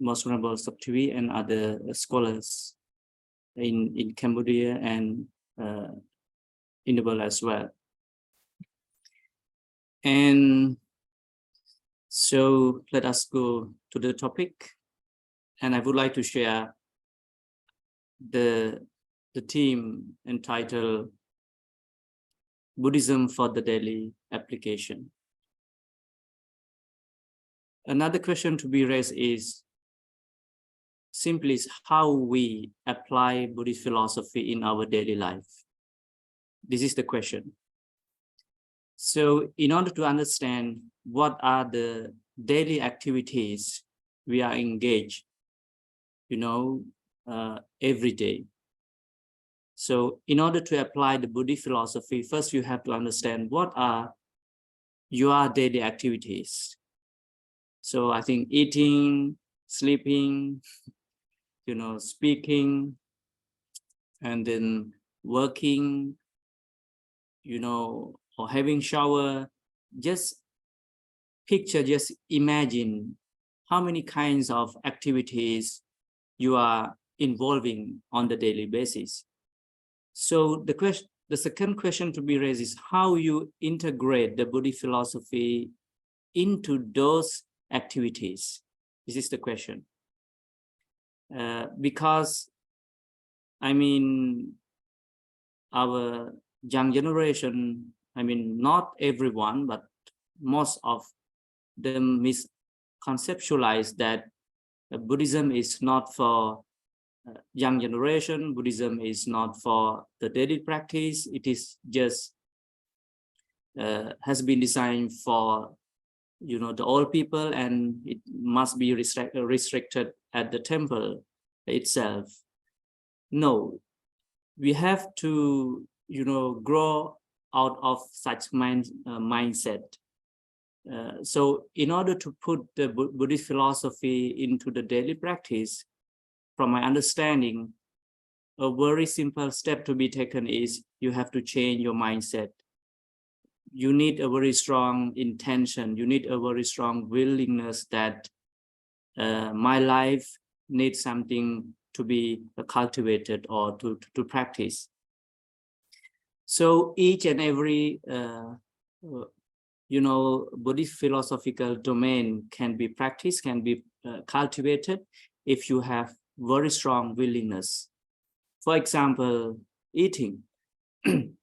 Most Venerable Soktivi and other scholars. in Cambodia and in the world as well. And so let us go to the topic. And I would like to share the theme entitled Buddhism for the Daily Application. Another question to be raised is simply how we apply Buddhist philosophy in our daily life. This is the question. So in order to understand what are the daily activities we are engaged, every day. So in order to apply the Buddhist philosophy, first you have to understand what are your daily activities. So I think eating, sleeping, speaking, and then working, or having shower. Just picture, just imagine how many kinds of activities you are involving on the daily basis. So the second question to be raised is how you integrate the Buddhist philosophy into those activities. This is the question. Because, our young generation, not everyone, but most of them misconceptualize that Buddhism is not for young generation. Buddhism is not for the daily practice. It is just has been designed for the old people, and it must be restricted at the temple itself. No, we have to grow out of such mindset. So in order to put the Buddhist philosophy into the daily practice, from my understanding, a very simple step to be taken is you have to change your mindset. You need a very strong intention. You need a very strong willingness that my life needs something to be cultivated or to practice. So each and every Buddhist philosophical domain can be practiced, can be cultivated if you have very strong willingness. For example, eating. I'm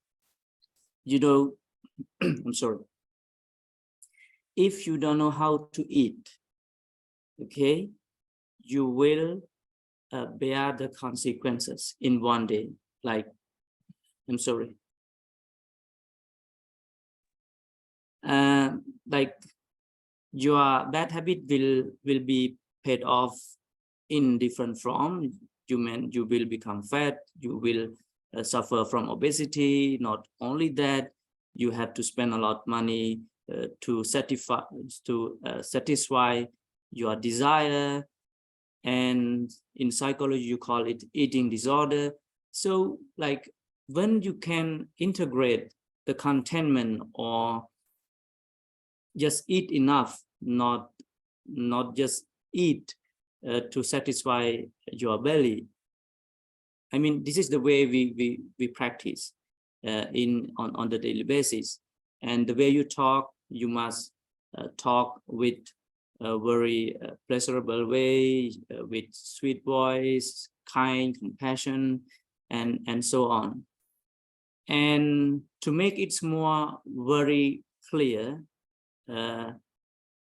sorry. If you don't know how to eat, okay, you will bear the consequences in one day. Like, I'm sorry. Like your bad habit will be paid off in different forms. You will become fat. You will suffer from obesity. Not only that, you have to spend a lot of money to satisfy your desire, and in psychology you call it eating disorder. So, like, when you can integrate the contentment or just eat enough, not just eat to satisfy your belly. This is the way we practice on the daily basis. And the way you talk, you must talk with a very pleasurable way, with sweet voice, kind, compassion, and so on. And to make it more very clear,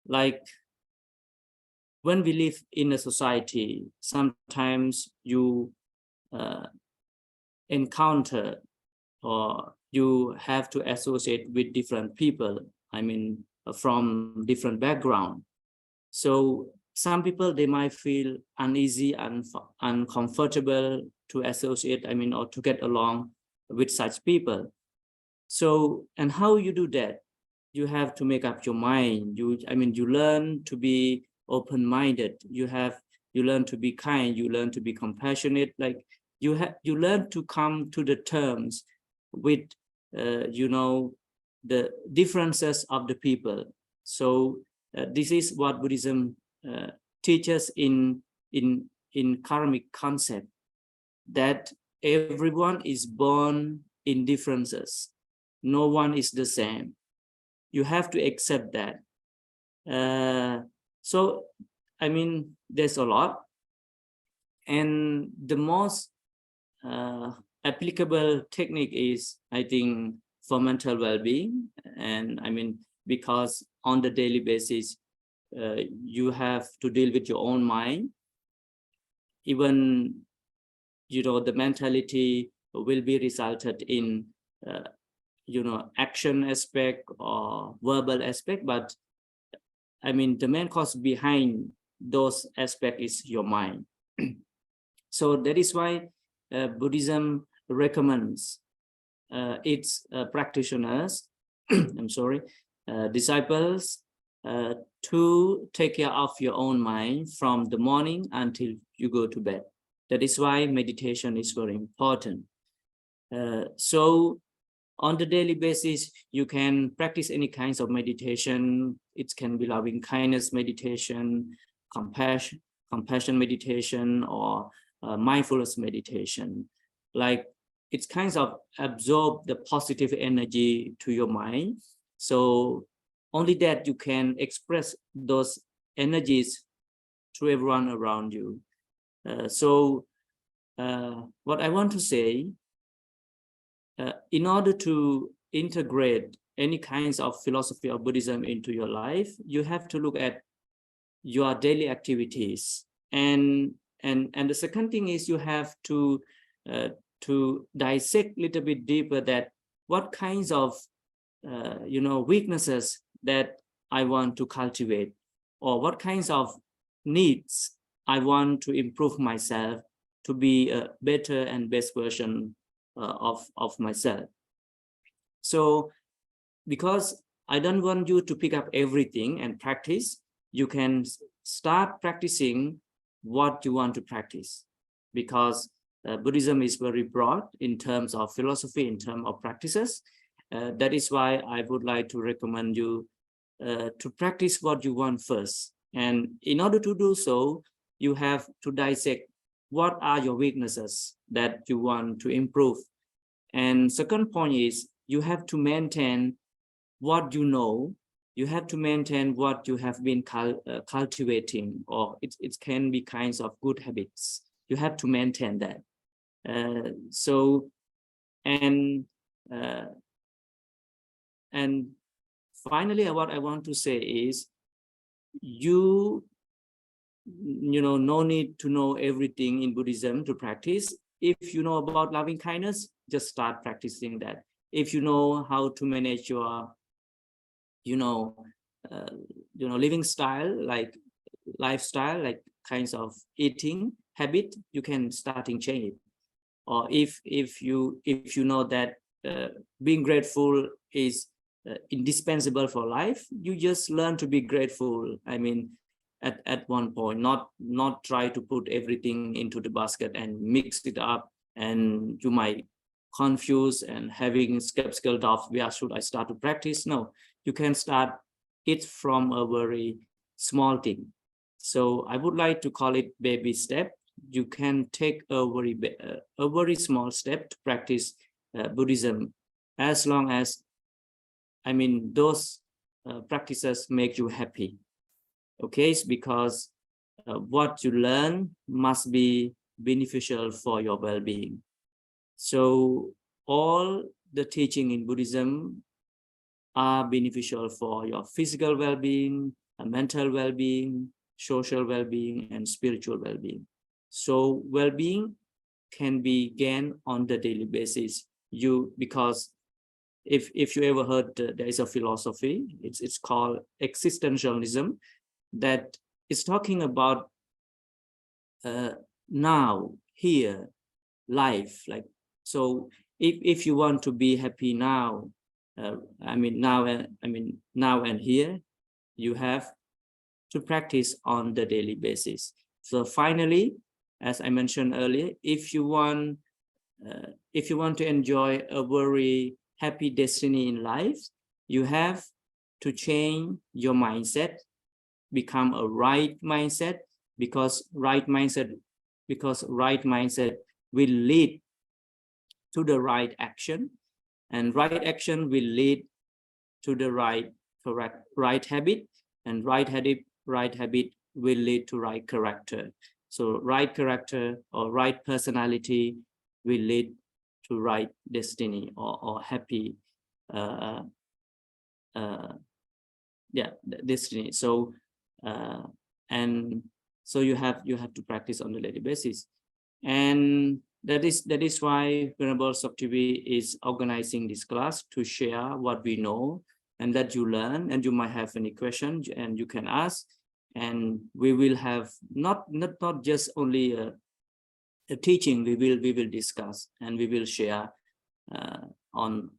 like when we live in a society, sometimes you encounter or you have to associate with different people, from different background. So some people, they might feel uneasy and uncomfortable to associate, or to get along with such people. So, and how you do that? You have to make up your mind. You learn to be open-minded. You learn to be kind. You learn to be compassionate. Like you learn to come to the terms with the differences of the people. So this is what Buddhism teaches in karmic concept. that everyone is born in differences. No one is the same. You have to accept that. So, I mean, there's a lot. And the most applicable technique is, I think, for mental well-being. And I mean, because on the daily basis, you have to deal with your own mind. Even, you know, the mentality will be resulted in, you know, action aspect or verbal aspect. But I mean, the main cause behind those aspects is your mind. So that is why Buddhism recommends its practitioners, I'm sorry, disciples, to take care of your own mind from the morning until you go to bed. That is why meditation is very important. So on the daily basis, you can practice any kinds of meditation. It can be loving kindness meditation, compassion meditation, or mindfulness meditation. Like, it's kinds of absorb the positive energy to your mind. So only that you can express those energies to everyone around you. So what I want to say, in order to integrate any kinds of philosophy of Buddhism into your life, you have to look at your daily activities. And the second thing is, you have to dissect a little bit deeper that what kinds of you know, weaknesses that I want to cultivate, or what kinds of needs I want to improve myself to be a better and best version of myself. So because I don't want you to pick up everything and practice, you can start practicing what you want to practice, because Buddhism is very broad in terms of philosophy, in terms of practices. That is why I would like to recommend you to practice what you want first. And in order to do so, you have to dissect what are your weaknesses that you want to improve. And second point is, you have to maintain what you know. You have to maintain what you have been cultivating, or it can be kinds of good habits. You have to maintain that. And finally, what I want to say is, you know, no need to know everything in Buddhism to practice. If you know about loving kindness, just start practicing that. If you know how to manage your, you know, living style, like lifestyle, like kinds of eating habit, you can start in change it. Or if you know that being grateful is indispensable for life, you just learn to be grateful. I mean, at one point, not try to put everything into the basket and mix it up, and you might confuse and having skeptical doubt, where should I start to practice? No, you can start it from a very small thing. So I would like to call it baby step. You can take a very small step to practice Buddhism, as long as, I mean, those practices make you happy. Okay, it's because what you learn must be beneficial for your well-being. So all the teaching in Buddhism are beneficial for your physical well-being, mental well-being, social well-being, and spiritual well-being. So well-being can be gained on the daily basis. Because if you ever heard, there is a philosophy, it's called existentialism, that is talking about now, here, life. Like, so if you want to be happy now, now and here, you have to practice on the daily basis. So finally, as I mentioned earlier, if you want to enjoy a very happy destiny in life, you have to change your mindset, become a right mindset, because right mindset will lead to the right action, and right action will lead to the right habit, and right habit will lead to right character. So right character or right personality will lead to right destiny or happy destiny. So and so you have to practice on a daily basis, and that is why Venerable Soktivi is organizing this class to share what we know and that you learn, and you might have any questions and you can ask, and we will have not just only a teaching, we will discuss and we will share in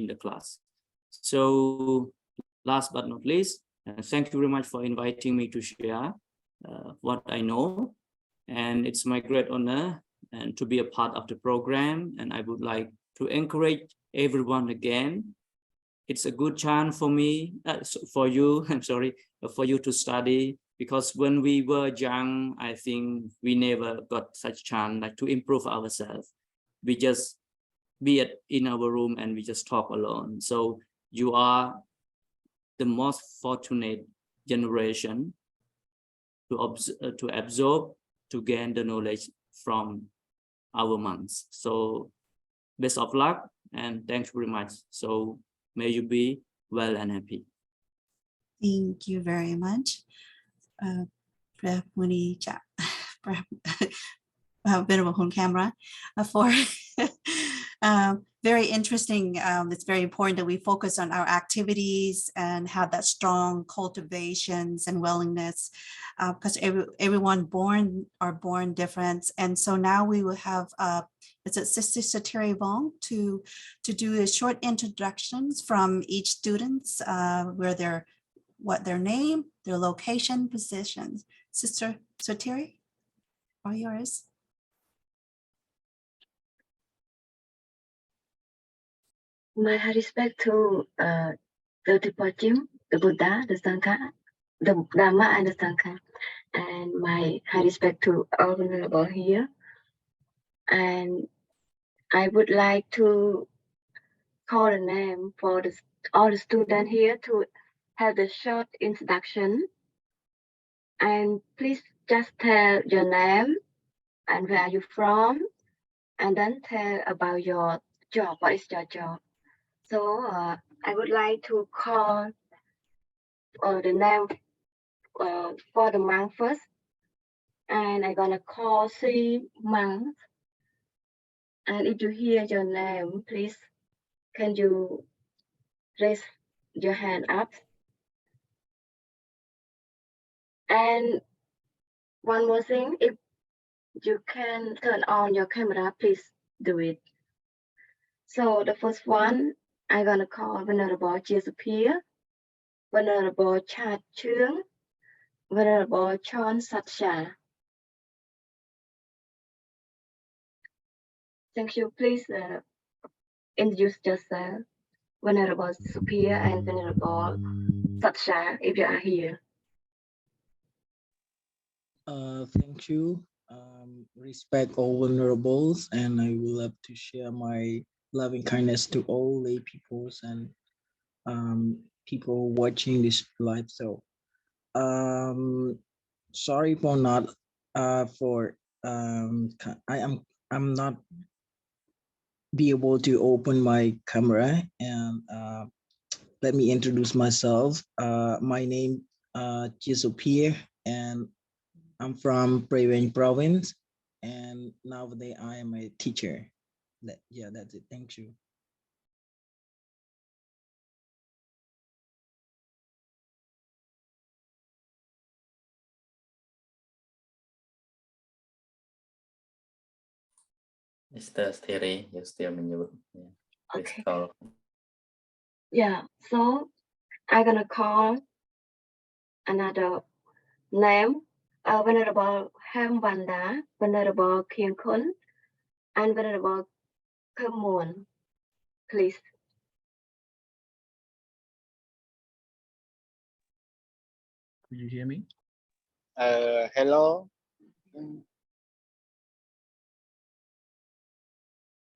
the class. So last but not least, thank you very much for inviting me to share what I know, and it's my great honor and to be a part of the program, and I would like to encourage everyone again. It's a good chance for me, for you, I'm sorry, for you to study, because when we were young, I think we never got such chance like to improve ourselves. We just be in our room and we just talk alone. So you are the most fortunate generation to absorb, to gain the knowledge from our monks. So best of luck and thanks very much. So may you be well and happy. Thank you very much. Venerable Hun Camera for very interesting. It's very important that we focus on our activities and have that strong cultivations and willingness, because everyone are born different. And so now we will have it's a Sister Satiri Vong to do a short introductions from each students, what their name, their location, positions. Sister Satiri, all yours. My high respect to the Triple Gem, the Buddha, the Sangha, the Dhamma, and the Sangha, and my high respect to all venerable here. And I would like to call a name for all the students here to have the short introduction. And please just tell your name and where are you from, and then tell about your job. What is your job? So I would like to call the name for the monk first, and I'm gonna call 3 monks. And if you hear your name, please can you raise your hand up? And one more thing, if you can turn on your camera, please do it. So the first one, I'm gonna call Venerable Jesupir, Venerable Chat Chung, Venerable Chon Satcha. Thank you. Please introduce yourself, Venerable Superior and Venerable Satcha, if you are here. Thank you. Respect all venerables, and I will love to share my loving kindness to all lay peoples and people watching this live. So sorry for not I'm not be able to open my camera, and let me introduce myself. My name Jisopir, and I'm from Preven province, and nowadays I am a teacher. That's it. Thank you. Mr. Thierry, you're still in your Okay. call. Yeah, so I'm gonna call another name, Venerable Hambanda, Venerable Kieng Kun, and Venerable Kermon, please. Can you hear me? Hello.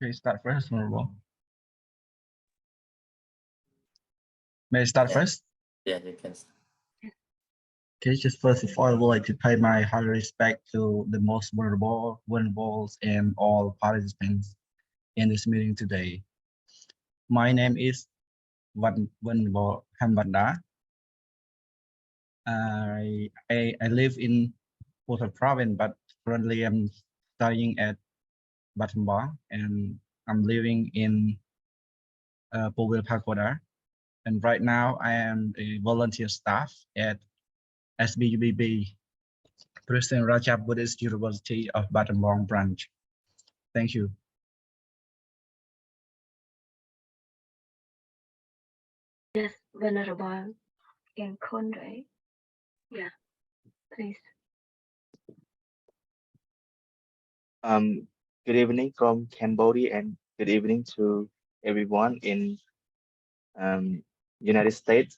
Okay, start first, Honorable. May I start Yeah. first? Yeah, you can. Okay, just first of all, I would like to pay my high respect to the most vulnerable, and all participants in this meeting today. My name is Vulnerable Hambanda. I live in Port Province, but currently I'm studying at Battambang, and I'm living in Powell Pagoda. And right now I am a volunteer staff at SBUBB, President Raja Buddhist University of Battambang branch. Thank you. Yes, Venerable Yankon, right? Yeah, please. Good evening from Cambodia and good evening to everyone in United States,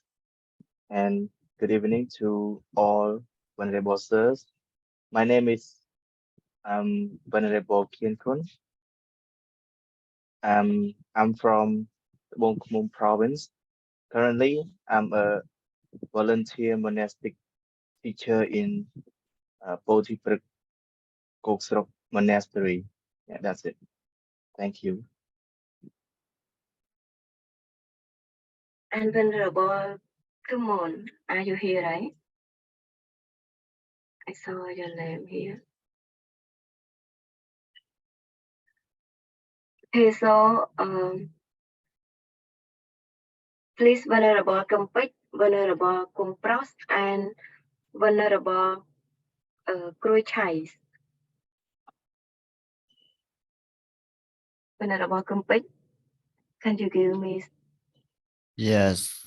and good evening to all Venerable Sirs. My name is Venerable Kian Kun. I'm from Bông Khmum province. Currently, I'm a volunteer monastic teacher in Bodhipruk Koksrok Monastery. Yeah, that's it. Thank you. And Venerable Kumon, are you here, right? I saw your name here. Okay, so please, Venerable Kumpik, Venerable Kumpros, and Venerable Krui Chais. Venerable Kumpik, can you give me? Yes.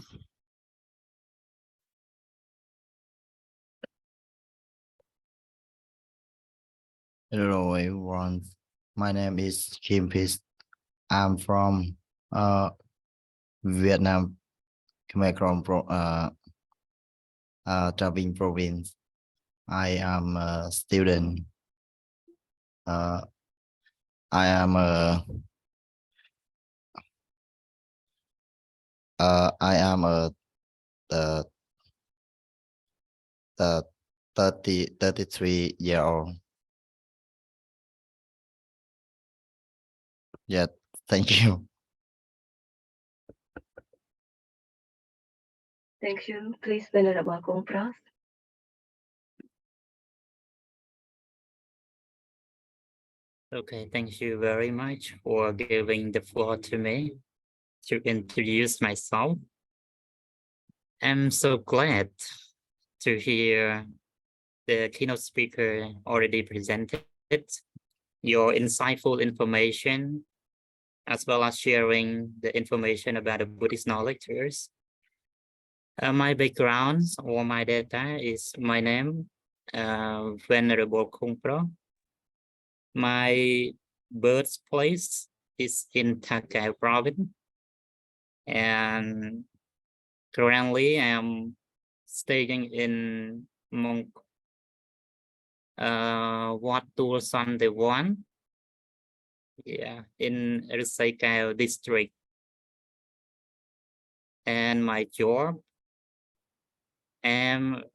Hello everyone. My name is Kim Pis. I'm from Vietnam, Khmer Krom Trà province. I am a student. I am the 33-year-old. Yeah, thank you. Thank you. Please, Venerable Kumpros. Okay, thank you very much for giving the floor to me to introduce myself. I'm so glad to hear the keynote speaker already presented your insightful information, as well as sharing the information about the Buddhist knowledge to us. My background or my data is my name, Venerable Kumpro. My birthplace is in Takao province, and currently I'm staying in Wat San the One, yeah, in Risakao district. And my job, I'm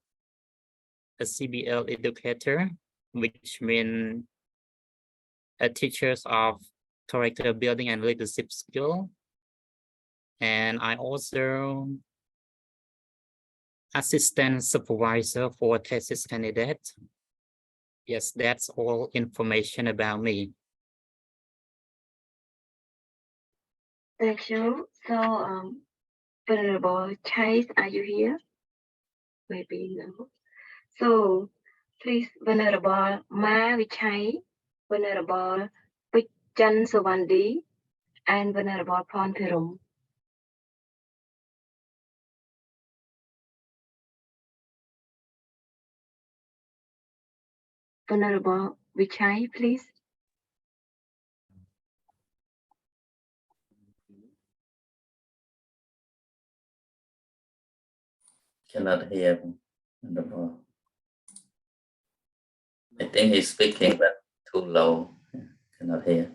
a CBL educator, which means a teacher of character building and leadership skill. And I also assistant supervisor for thesis candidate. Yes, that's all information about me. Thank you. So, Venerable Chase, are you here? Maybe no. So, please, Venerable Ma Vichai, Venerable Vichan Sawandi, and Venerable Pon Pirum. Venerable Vichai, please. Cannot hear. I think he's speaking, but too low. Cannot hear.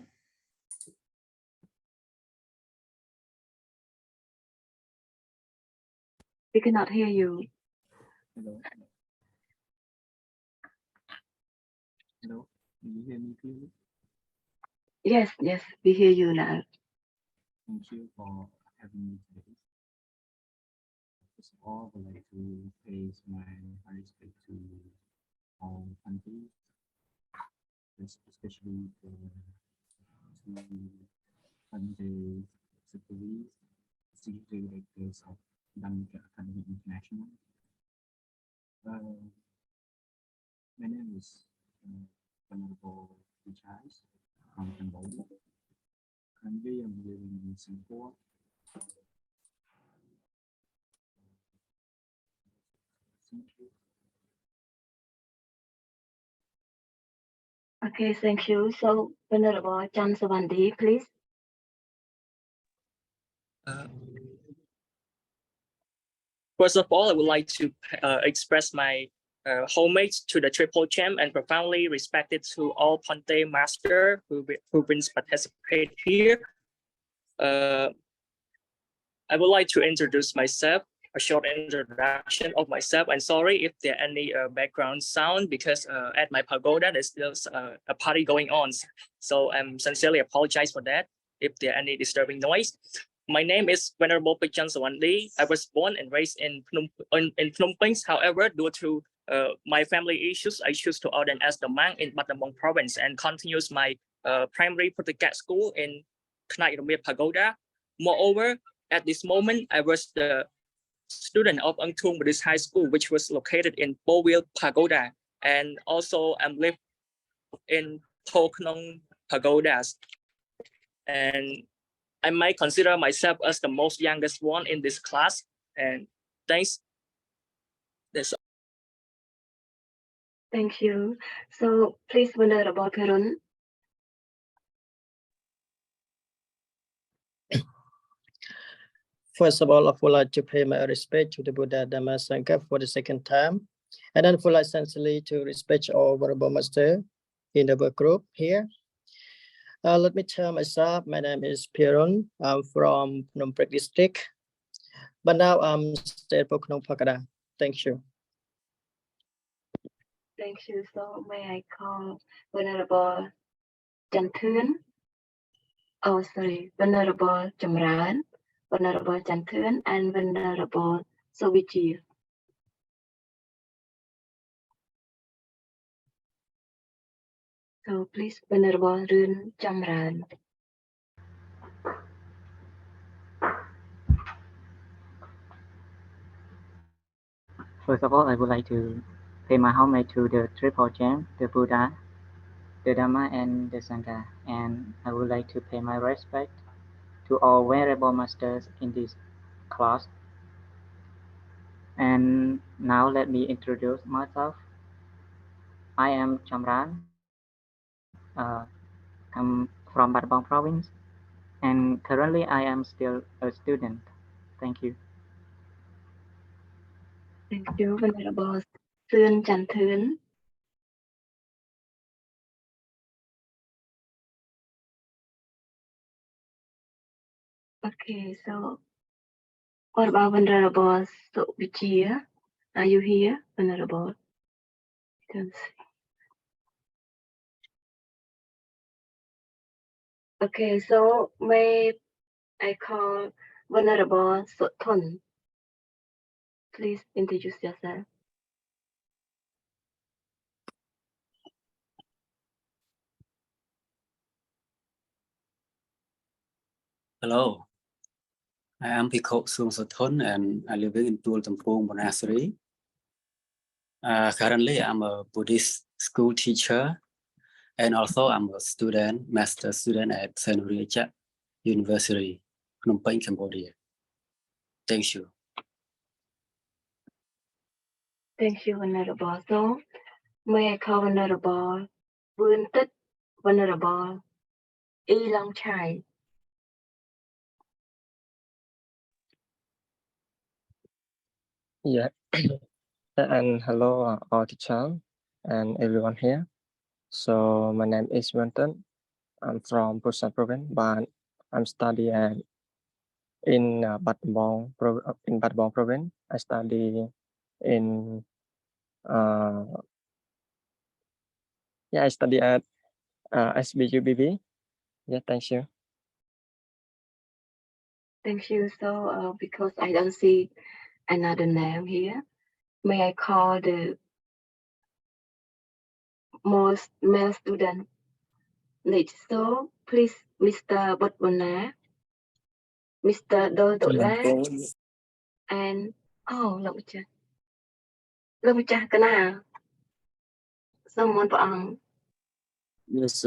We cannot hear you. Hello. Hello. Do you hear me clearly? Yes, yes, we hear you now. Thank you for having me today. First of all, I would like to pay my high respect to all countries, especially to country secretaries, secretary directors of Dhammika Academy International. My name is Venerable Vichais from Cambodia. Currently, I'm living in Singapore. Thank you. Okay, thank you. So, Venerable Chan Savandi, please. First of all, I would like to express my homage to the Triple Gem and profoundly respected to all Ponte Master who brings participate here. I would like to introduce myself, a short introduction of myself. I'm sorry if there are any background sound because at my pagoda there's still a party going on. So I'm sincerely apologize for that if there are any disturbing noise. My name is Venerable Pichan Sawandi. I was born and raised in Phnom Penh. However, due to my family issues, I choose to ordain as the monk in Battambang province and continues my primary Protestant school in Knai Ramir Pagoda. Moreover, at this moment, I was the student of Ang Thung Buddhist High School, which was located in Bowil Pagoda, and also I'm live in Tho Knong Pagodas. And I might consider myself as the most youngest one in this class. And thanks. That's all. Thank you. So, please, Venerable Perun. First of all, I would like to pay my respect to the Buddha, Dhamma, Sangha for the second time. And then I would like sincerely to respect all Venerable Master in the work group here. Let me tell myself, my name is Piron. I'm from Phnom Penh district, but now I'm staying for Phnom Penh. Thank you. Thank you. So, may I call Venerable Chanthun? Oh, sorry, Venerable Chamran, Venerable Chanthun, and Venerable Sovichi. So, please, Venerable Run Chamran. First of all, I would like to pay my homage to the Triple Gem, the Buddha, the Dhamma, and the Sangha. And I would like to pay my respect to all venerable masters in this class. And now let me introduce myself. I am Chamran. I'm from Battambang province. And currently I am still a student. Thank you. Thank you, Venerable Thun Chanthun. Okay, so what about Venerable Sovichi? Are you here, Venerable? Okay, so may I call Venerable Sothon? Please introduce yourself. Hello, I am Bhikkhu Sung Sothon and I live in Tuol Tampong Monastery. Currently, I'm a Buddhist school teacher and also I'm a student, master student at Sihanouk University, Phnom Penh, Cambodia. Thank you. Thank you, Venerable. So, may I call Venerable Vươn Tích, Venerable Y Long Chai? Yeah, and hello, all teacher and everyone here. So my name is Winton. I'm from Busan province, but I'm studying at in Battambang province. I study in I study at SBUBB. Yeah, thank you. Thank you. So because I don't see another name here, may I call the most male student next? So please, Mr. Botbona, Mr. Dola, and Lâm Cha Kana. Someone for Yes,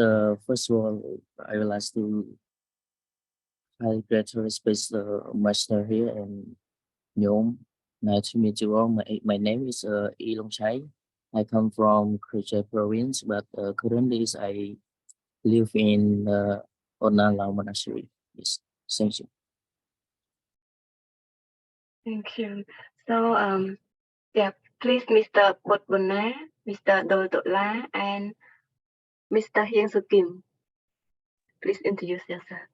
first of all, I would like to I greatly respect the master here and Nyom. Nice to meet you all. My name is Ilong Chai. I come from Kruche province, but currently I live in Ona Lao Monastery. Yes, thank you. Thank you. So yeah, please, Mr. Botbona, Mr. Dola, and Mr. Hieng Soo Kim. Please introduce yourself.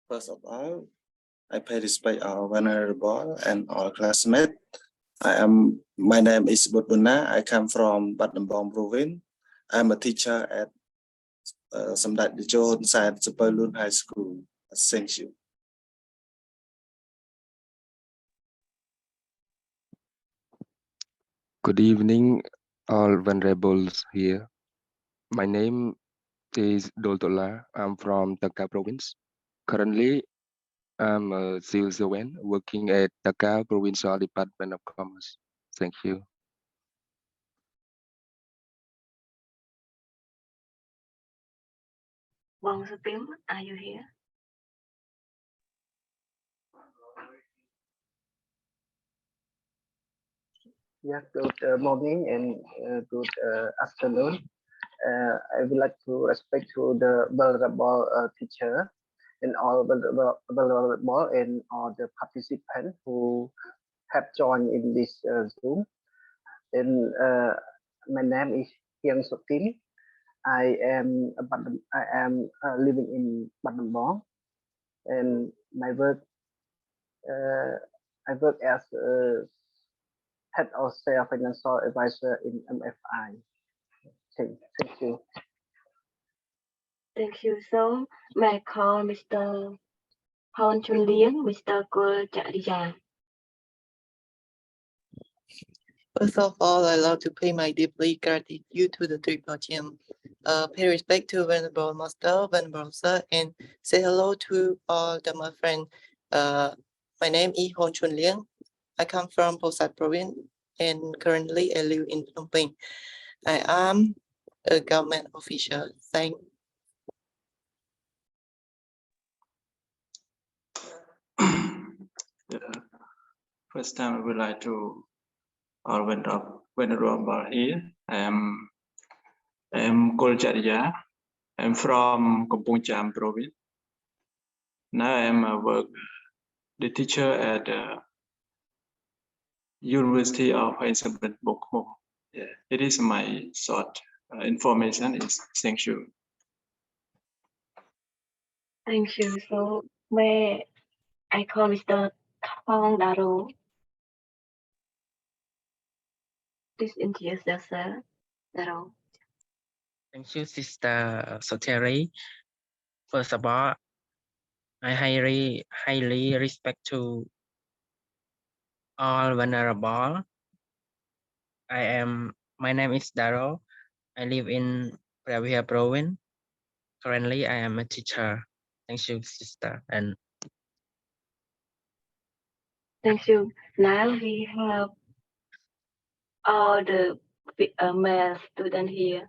First of all, I pay respect our venerable and all classmates. My name is Botbona. I come from Battambang province. I'm a teacher at Samdat Dijon Side Superloon High School. Thank you. Good evening, all venerables here. My name is Doltola. I'm from Taka province. Currently, I'm a civil servant working at Taka Provincial Department of Commerce. Thank you. Bong Supim, are you here? Yeah, good morning and good afternoon. I would like to respect to the venerable teacher and all venerable and all the participants who have joined in this Zoom. And my name is Hieng Soo Kim. I am living in Battambang, and my work I work as a head of sales financial advisor in MFI. Thank you. Thank you. So may I call Mr. Hon Chun Liang, Mr. Kul Chariya. First of all, I'd like to pay my deeply gratitude to the Triple Gem. Pay respect to Venerable Master, Venerable Sir, and say hello to all my friends. My name is Hon Chun Liang. I come from Posat Province, and currently I live in Phnom Penh. I am a government official. Thank. First time I would like to all venerable here. I am Kolchariya. I'm from Kampong Cham province. Now I am the teacher at University of Elizabeth Bokmo. Yeah, it is my short information. Thank you. Thank you. So may I call Mr. Thong Daro? Please introduce yourself, Daro. Thank you, Sister Soteri. First of all, I highly respect to all venerable. My name is Daro. I live in Pravia province. Currently, I am a teacher. Thank you, sister. And thank you. Now we have all the male students here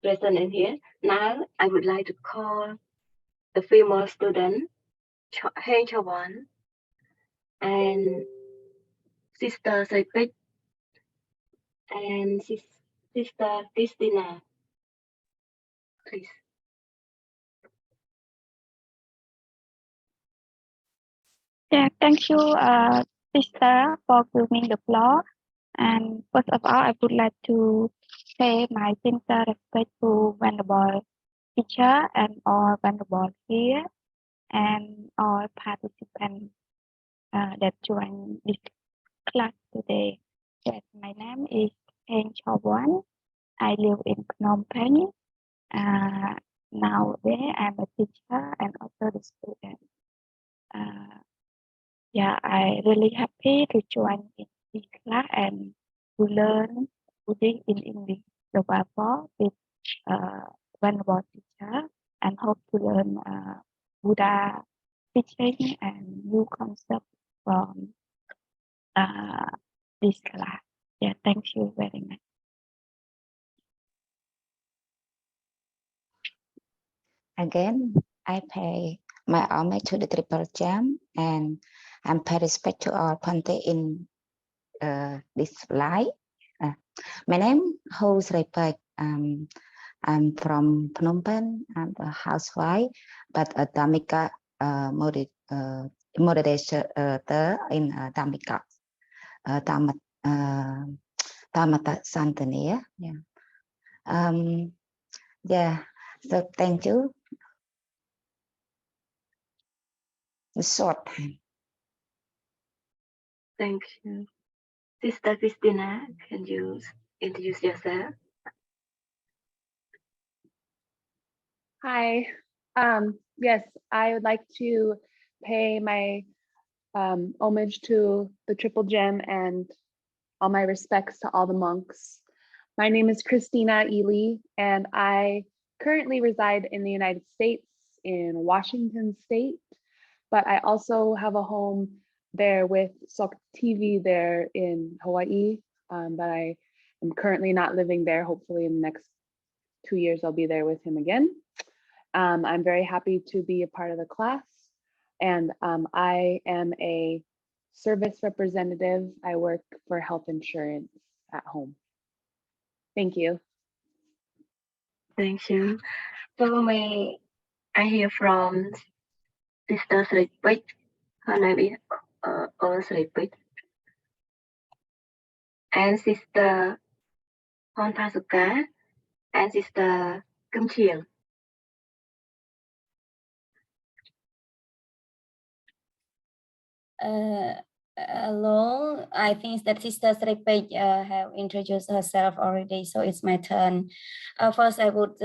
present in here. Now I would like to call the female student, Heng Chawan, and Sister Saipet, and Sister Christina. Please. Yeah, thank you, sister, for giving the floor. And first of all, I would like to pay my sincere respect to Venerable teacher and all Venerable here. and all participants that join this class today. Yes, my name is Heng Chawan. I live in Phnom Penh. Nowadays, I'm a teacher and also the student. Yeah, I really happy to join in this class and to learn Buddhist in English, the Bible with Venerable teacher, and hope to learn Buddha teaching and new concept from this class. Yeah, thank you very much. Again, I pay my homage to the Triple Gem, and I'm pay respect to all Pante in this life. My name holds respect. I'm from Phnom Penh. I'm a housewife, but a Dhammika moderator in Dhammika. Dhamma Santania. Yeah. Yeah. So thank you. Short time. Thank you. Sister Christina, can you introduce yourself? Hi. Yes, I would like to pay my homage to the Triple Gem and all my respects to all the monks. My name is Christina Ely, and I currently reside in the United States in Washington State, but I also have a home there with Sok TV there in Hawaii, but I am currently not living there. Hopefully in the next 2 years, I'll be there with him again. I'm very happy to be a part of the class, and I am a service representative. I work for health insurance at home. Thank you. Thank you. So I hear from Sister Sripit. Her name is Sripit. And Sister Hontasuka and Sister Kim Chiang. Hello, I think that Sister Sripit have introduced herself already, so it's my turn. First, I would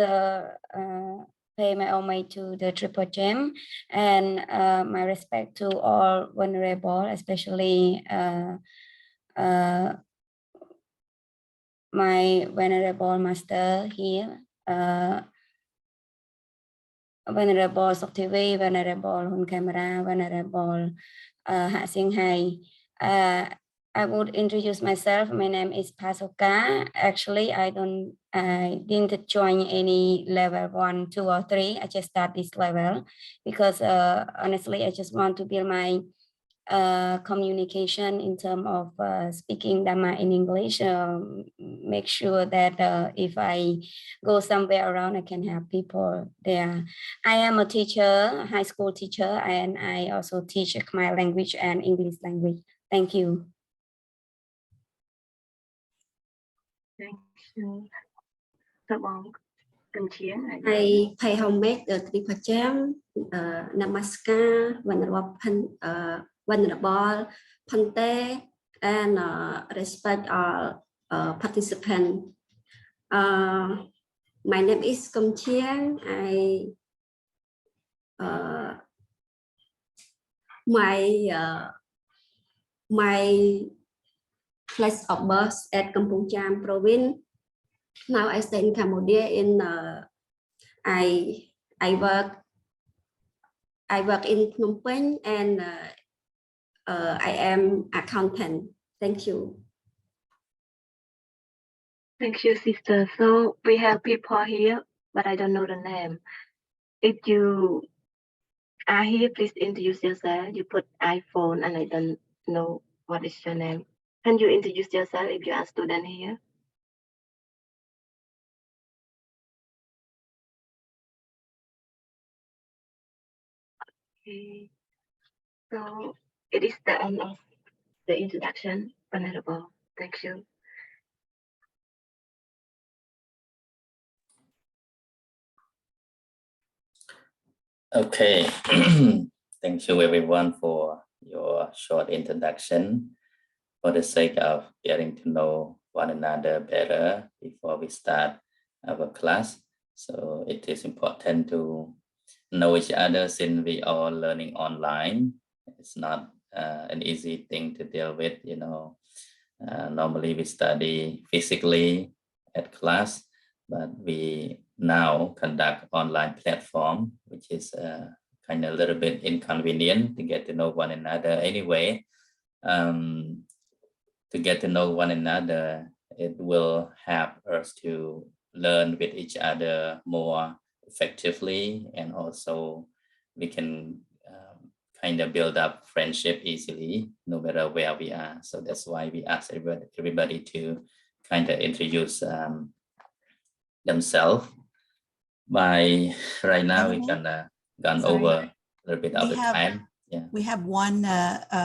pay my homage to the Triple Gem and my respect to all venerable, especially my venerable master here, Venerable Sok TV, Venerable Hun Camera, Venerable Hạ Sing Hai. I would introduce myself. My name is Pasoka. Actually, I didn't join any level 1, 2, or 3. I just start this level because honestly, I just want to build my communication in terms of speaking Dhamma in English. Make sure that if I go somewhere around, I can help people there. I am a teacher, high school teacher, and I also teach Khmer language and English language. Thank you. Thank you. I pay homage to the Triple Gem, Namaskar, Venerable Pante, and respect all participants. My name is Kom Chiang. My place of birth at Kampong Cham province. Now I stay in Cambodia. I work in Phnom Penh, and I am accountant. Thank you. Thank you, sister. So we have people here, but I don't know the name. If you are here, please introduce yourself. You put iPhone and I don't know what is your name. Can you introduce yourself if you are a student here? Okay. So it is the end of the introduction, Venerable. Thank you. Okay, thank you everyone for your short introduction. For the sake of getting to know one another better before we start our class, so it is important to know each other since we are learning online. It's not an easy thing to deal with, you know. Normally we study physically at class, but we now conduct online platform, which is kind of a little bit inconvenient to get to know one another. Anyway, to get to know one another, it will help us to learn with each other more effectively, and also we can kind of build up friendship easily no matter where we are. So that's why we ask everybody to kind of introduce themselves. By right now, we can gone Sorry. over a little bit of the time. Yeah. We have one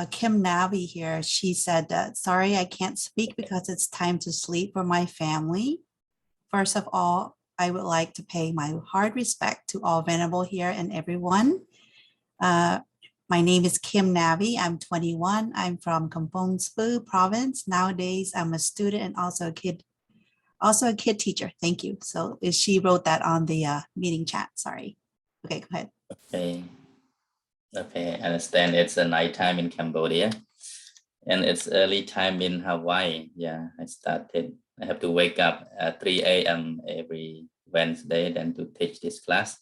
Kim Navi here. She said, sorry, I can't speak because it's time to sleep for my family. First of all, I would like to pay my hard respect to all venerable here and everyone. My name is Kim Navi. I'm 21. I'm from Kampong Speu province. Nowadays, I'm a student and also a kid teacher. Thank you. So she wrote that on the meeting chat. Sorry. Okay, go ahead. Okay, I understand it's a night time in Cambodia and it's early time in Hawaii. Yeah, I have to wake up at 3 a.m. every Wednesday then to teach this class.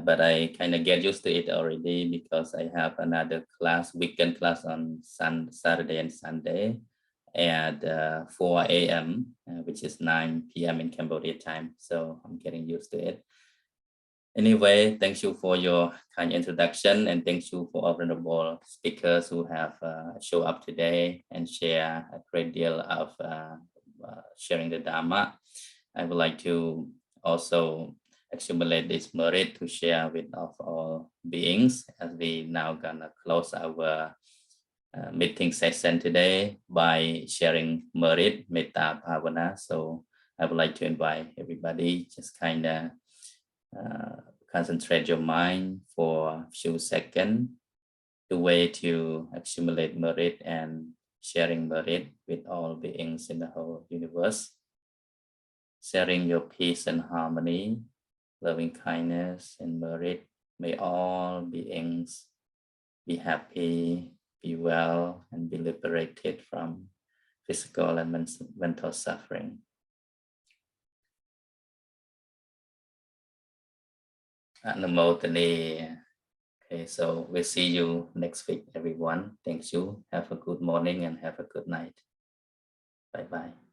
But I kind of get used to it already because I have another class, weekend class on Saturday and Sunday at 4 a.m., which is 9 p.m. in Cambodia time. So I'm getting used to it. Anyway, thank you for your kind introduction, and thank you for all honorable speakers who have shown up today and share a great deal of sharing the Dhamma. I would like to also accumulate this merit to share with all beings, as we now gonna close our meeting session today by sharing merit, metta bhavana. So I would like to invite everybody, just kind of concentrate your mind for a few seconds, the way to accumulate merit and sharing merit with all beings in the whole universe, sharing your peace and harmony, loving kindness and merit. May all beings be happy, be well, and be liberated from physical and mental suffering. Anamotani. Okay, so we'll see you next week, everyone. Thank you. Have a good morning and have a good night. Bye-bye.